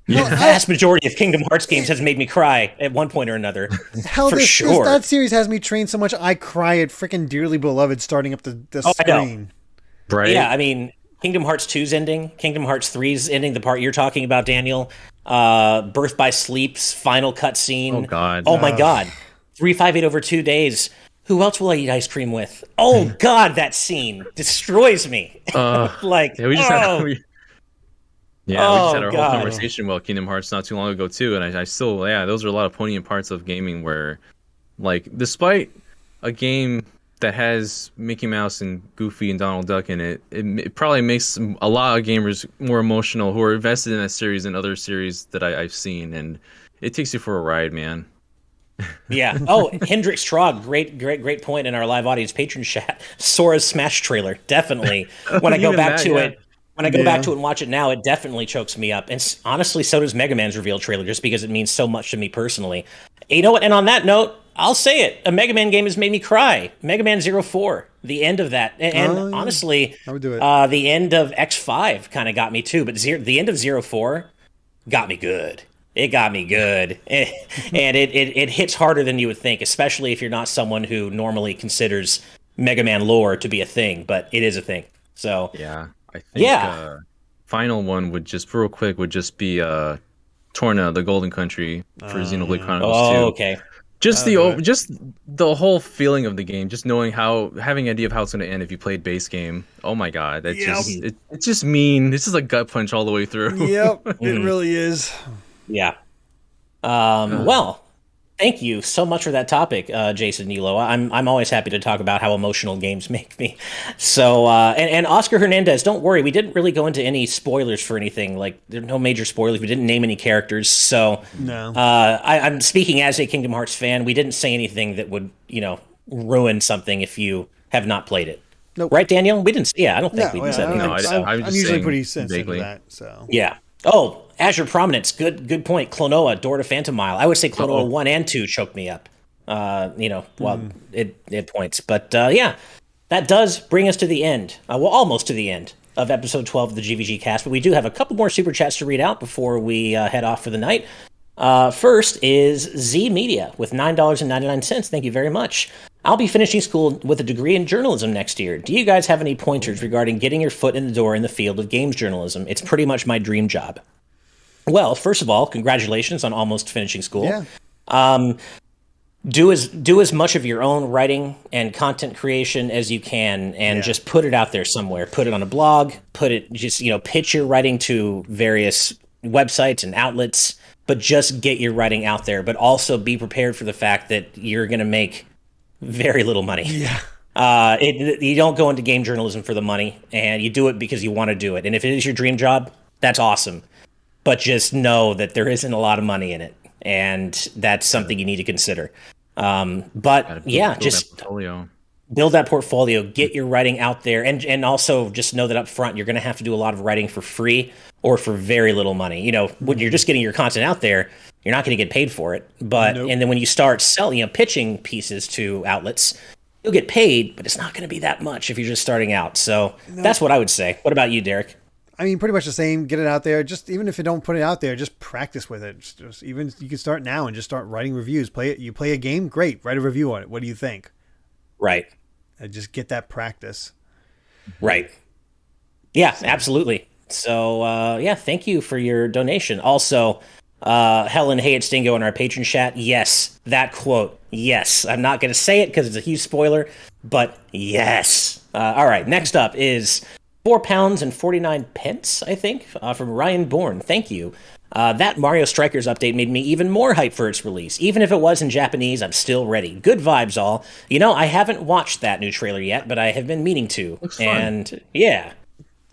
the vast majority of Kingdom Hearts games has made me cry at one point or another. Hell, that series has me trained so much I cry at freaking Dearly Beloved starting up the screen. Right? Yeah, I mean, Kingdom Hearts 2's ending, Kingdom Hearts 3's ending, the part you're talking about, Daniel, Birth by Sleep's final cutscene. Oh, God. Oh, my God. 358 over 2 days. Who else will I eat ice cream with? Oh, God, that scene destroys me. We just had a whole conversation about Kingdom Hearts not too long ago, too. And I still, those are a lot of poignant parts of gaming where, like, despite a game that has Mickey Mouse and Goofy and Donald Duck in it, it probably makes a lot of gamers more emotional who are invested in that series and other series that I've seen. And it takes you for a ride, man. Yeah. Oh, Hendrix Trog, great point in our live audience patron chat. Sora's Smash trailer, definitely. When I go back to it and watch it now, it definitely chokes me up. And honestly, so does Mega Man's reveal trailer, just because it means so much to me personally. You know what? And on that note, I'll say it. A Mega Man game has made me cry. Mega Man 04, the end of that. And honestly, I would do it. The end of X5 kind of got me too. But the end of 04 got me good. It got me good. And it hits harder than you would think, especially if you're not someone who normally considers Mega Man lore to be a thing. But it is a thing. So yeah, I think final one would just be Torna, the Golden Country for Xenoblade Chronicles 2. Okay. Just the whole feeling of the game, just knowing having an idea of how it's going to end if you played base game. Oh my god, that's it's just mean. This is a gut punch all the way through. Yep, it really is. Yeah. Well, thank you so much for that topic, Jason Nilo. I'm always happy to talk about how emotional games make me. So, and Oscar Hernandez, don't worry, we didn't really go into any spoilers for anything. Like, there are no major spoilers. We didn't name any characters. So, no. I'm speaking as a Kingdom Hearts fan. We didn't say anything that would, ruin something if you have not played it. Nope. Right, Daniel? We didn't. Yeah, I don't think we yeah, said anything. I'm I'm just usually saying pretty sensitive vaguely. to that. So Yeah. Oh, Azure Prominence. Good point. Klonoa, Door to Phantom Mile. I would say Klonoa 1 and 2 choked me up. At points. But yeah, that does bring us to the end. Almost to the end of episode 12 of the GVG cast. But we do have a couple more super chats to read out before we head off for the night. First is Z Media with $9.99. Thank you very much. I'll be finishing school with a degree in journalism next year. Do you guys have any pointers regarding getting your foot in the door in the field of games journalism? It's pretty much my dream job. Well, first of all, congratulations on almost finishing school. yeah, Do as much of your own writing and content creation as you can, and just put it out there somewhere. Put it on a blog. Pitch your writing to various websites and outlets. But just get your writing out there. But also be prepared for the fact that you're going to make very little money. Yeah. You don't go into game journalism for the money, and you do it because you want to do it. And if it is your dream job, that's awesome. But just know that there isn't a lot of money in it, and that's something you need to consider. But yeah, just build that portfolio, get your writing out there, and also just know that up front you're going to have to do a lot of writing for free or for very little money. When you're just getting your content out there, you're not going to get paid for it. But and then when you start selling, pitching pieces to outlets, you'll get paid, but it's not going to be that much if you're just starting out. So that's what I would say. What about you, Derek? I mean, pretty much the same. Get it out there. Just even if you don't put it out there, just practice with it. Even you can start now and just start writing reviews. You play a game, great. Write a review on it. What do you think? Right. And just get that practice. Right. Yeah, absolutely. So thank you for your donation. Also, Helen Hey It's Dingo in our patron chat. Yes, that quote. Yes, I'm not going to say it because it's a huge spoiler, but yes. All right. Next up is £4.49, I think, from Ryan Bourne. Thank you. That Mario Strikers update made me even more hyped for its release. Even if it was in Japanese, I'm still ready. Good vibes, all. I haven't watched that new trailer yet, but I have been meaning to. Looks fun. And yeah,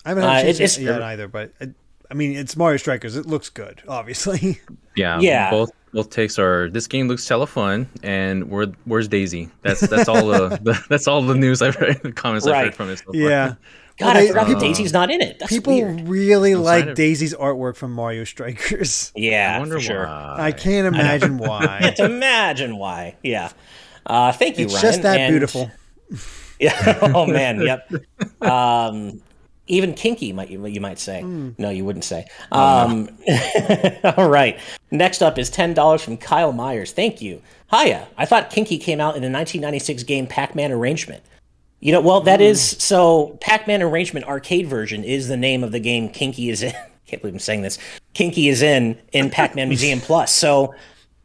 I haven't had a chance yet either, but I mean, it's Mario Strikers. It looks good, obviously. Yeah. Both takes are this game looks hella fun, and where's Daisy? That's all that's all the news I've read, the comments I've heard from it so far. Yeah. God, I forgot that Daisy's not in it. That's people weird. really like Daisy's artwork from Mario Strikers. Yeah, I wonder for sure. why. I can't imagine why. Can't imagine why. Yeah. Thank you, It's Ryan. just that beautiful. Yeah. Oh man. Yep. Even kinky, you might say. No, you wouldn't say. All right. Next up is $10 from Kyle Myers. Thank you. Hiya. I thought kinky came out in the 1996 game Pac-Man Arrangement. That is, so Pac-Man Arrangement arcade version is the name of the game Kinky is in. Can't believe I'm saying this. Kinky is in Pac-Man Museum Plus. So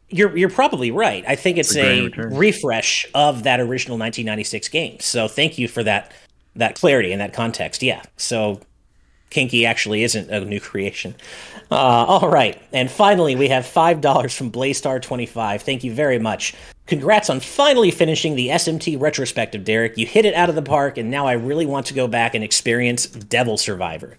you're probably right. I think it's a refresh of that original 1996 game. So thank you for that clarity and that context. Yeah. So Kinky actually isn't a new creation. All right. And finally, we have $5 from Blaystar25. Thank you very much. Congrats on finally finishing the SMT retrospective, Derek. You hit it out of the park, and now I really want to go back and experience Devil Survivor.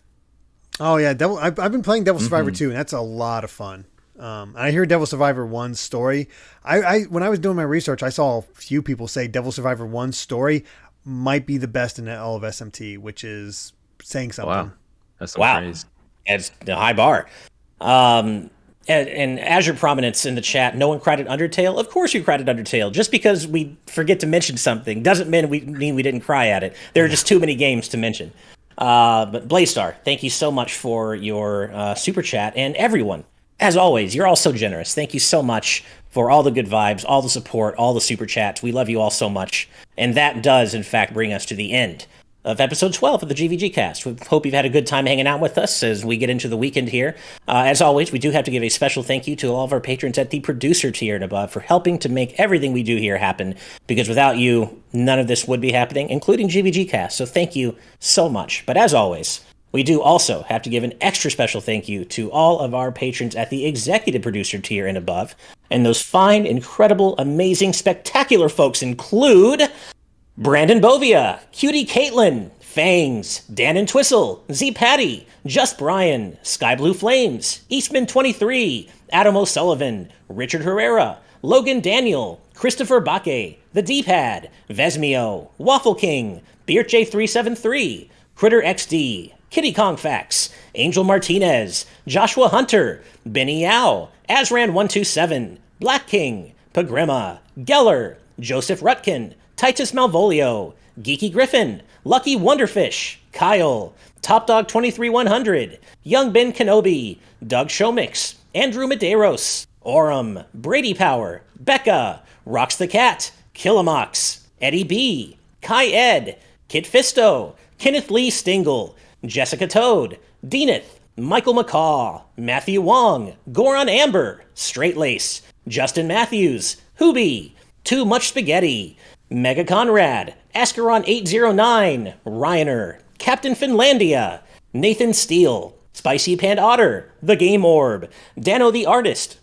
Oh, yeah. I've been playing Devil Survivor 2, and that's a lot of fun. I hear Devil Survivor 1's story. When I was doing my research, I saw a few people say Devil Survivor 1's story might be the best in all of SMT, which is saying something. Wow. That's some praise. It's a high bar. And Azure Prominence in the chat, no one credited Undertale. Of course you credited Undertale. Just because we forget to mention something doesn't mean we didn't cry at it. There are just too many games to mention. But Blaystar, thank you so much for your super chat. And everyone, as always, you're all so generous. Thank you so much for all the good vibes, all the support, all the super chats. We love you all so much. And that does, in fact, bring us to the end of episode 12 of the GVG cast. We hope you've had a good time hanging out with us as we get into the weekend here. As always, we do have to give a special thank you to all of our patrons at the producer tier and above for helping to make everything we do here happen, because without you, none of this would be happening, including GVG cast. So thank you so much. But as always, we do also have to give an extra special thank you to all of our patrons at the executive producer tier and above. And those fine, incredible, amazing, spectacular folks include Brandon Bovia, Cutie Caitlin, Fangs, Dan and Twistle, Z Patty, Just Brian, Sky Blue Flames, Eastman 23, Adam O'Sullivan, Richard Herrera, Logan Daniel, Christopher Baque, The D-Pad, Vesmio, Waffle King, BeerJ373, Critter XD, Kitty Kong Facts, Angel Martinez, Joshua Hunter, Benny Yao, Azran127, Black King, Pagrima, Geller, Joseph Rutkin, Titus Malvolio, Geeky Griffin, Lucky Wonderfish, Kyle, Top Dog 23100, Young Ben Kenobi, Doug Showmix, Andrew Medeiros, Aurum, Brady Power, Becca, Rocks the Cat, Killamox, Eddie B, Kai Ed, Kit Fisto, Kenneth Lee Stingle, Jessica Toad, Deaneth, Michael McCaw, Matthew Wong, Goron Amber, Straight Lace, Justin Matthews, Hoobie, Too Much Spaghetti, Mega Conrad, Ascaron 809, Ryaner, Captain Finlandia, Nathan Steele, Spicy Pan Otter, The Game Orb, Dano the Artist,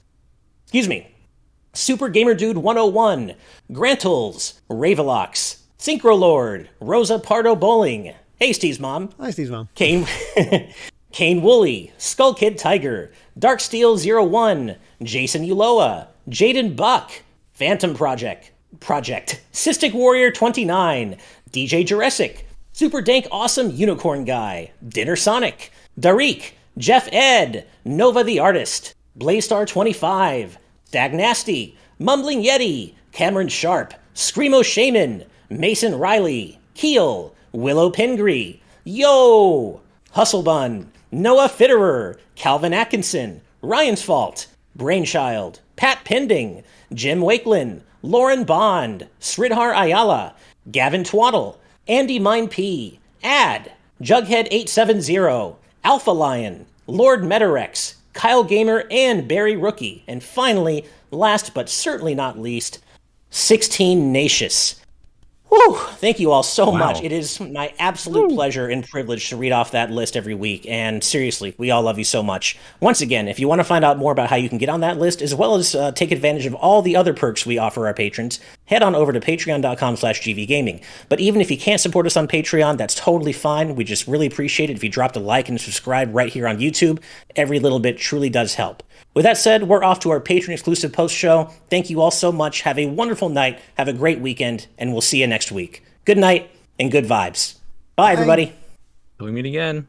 Super Gamer Dude 101, Grantles, Ravelox, Synchro Lord, Rosa Pardo Bowling, hey Steve's mom. Hi, Steve's mom. Kane Woolley, Skull Kid Tiger, Darksteel 01, Jason Uloa, Jaden Buck, Phantom Project, Cystic Warrior 29, DJ Jurassic, Super Dank Awesome Unicorn Guy, Dinner Sonic, Darik, Jeff Ed, Nova the Artist, Blaystar 25, Stag Nasty, Mumbling Yeti, Cameron Sharp, Screamo Shaman, Mason Riley, Keel, Willow Pingree, Yo, Hustlebun, Noah Fitterer, Calvin Atkinson, Ryan's Fault, Brainchild, Pat Pending, Jim Wakelin, Lauren Bond, Sridhar Ayala, Gavin Twaddle, Andy Mine P, Ad, Jughead 870, Alpha Lion, Lord Metarex, Kyle Gamer, and Barry Rookie. And finally, last but certainly not least, 16 Nacious. Whew, thank you all so much. It is my absolute pleasure and privilege to read off that list every week. And seriously, we all love you so much. Once again, if you want to find out more about how you can get on that list, as well as take advantage of all the other perks we offer our patrons, head on over to patreon.com/gvgaming. But even if you can't support us on Patreon, that's totally fine. We just really appreciate it if you dropped a like and subscribe right here on YouTube. Every little bit truly does help. With that said, we're off to our Patreon-exclusive post-show. Thank you all so much. Have a wonderful night. Have a great weekend, and we'll see you next week. Good night and good vibes. Bye, everybody. Till we meet again.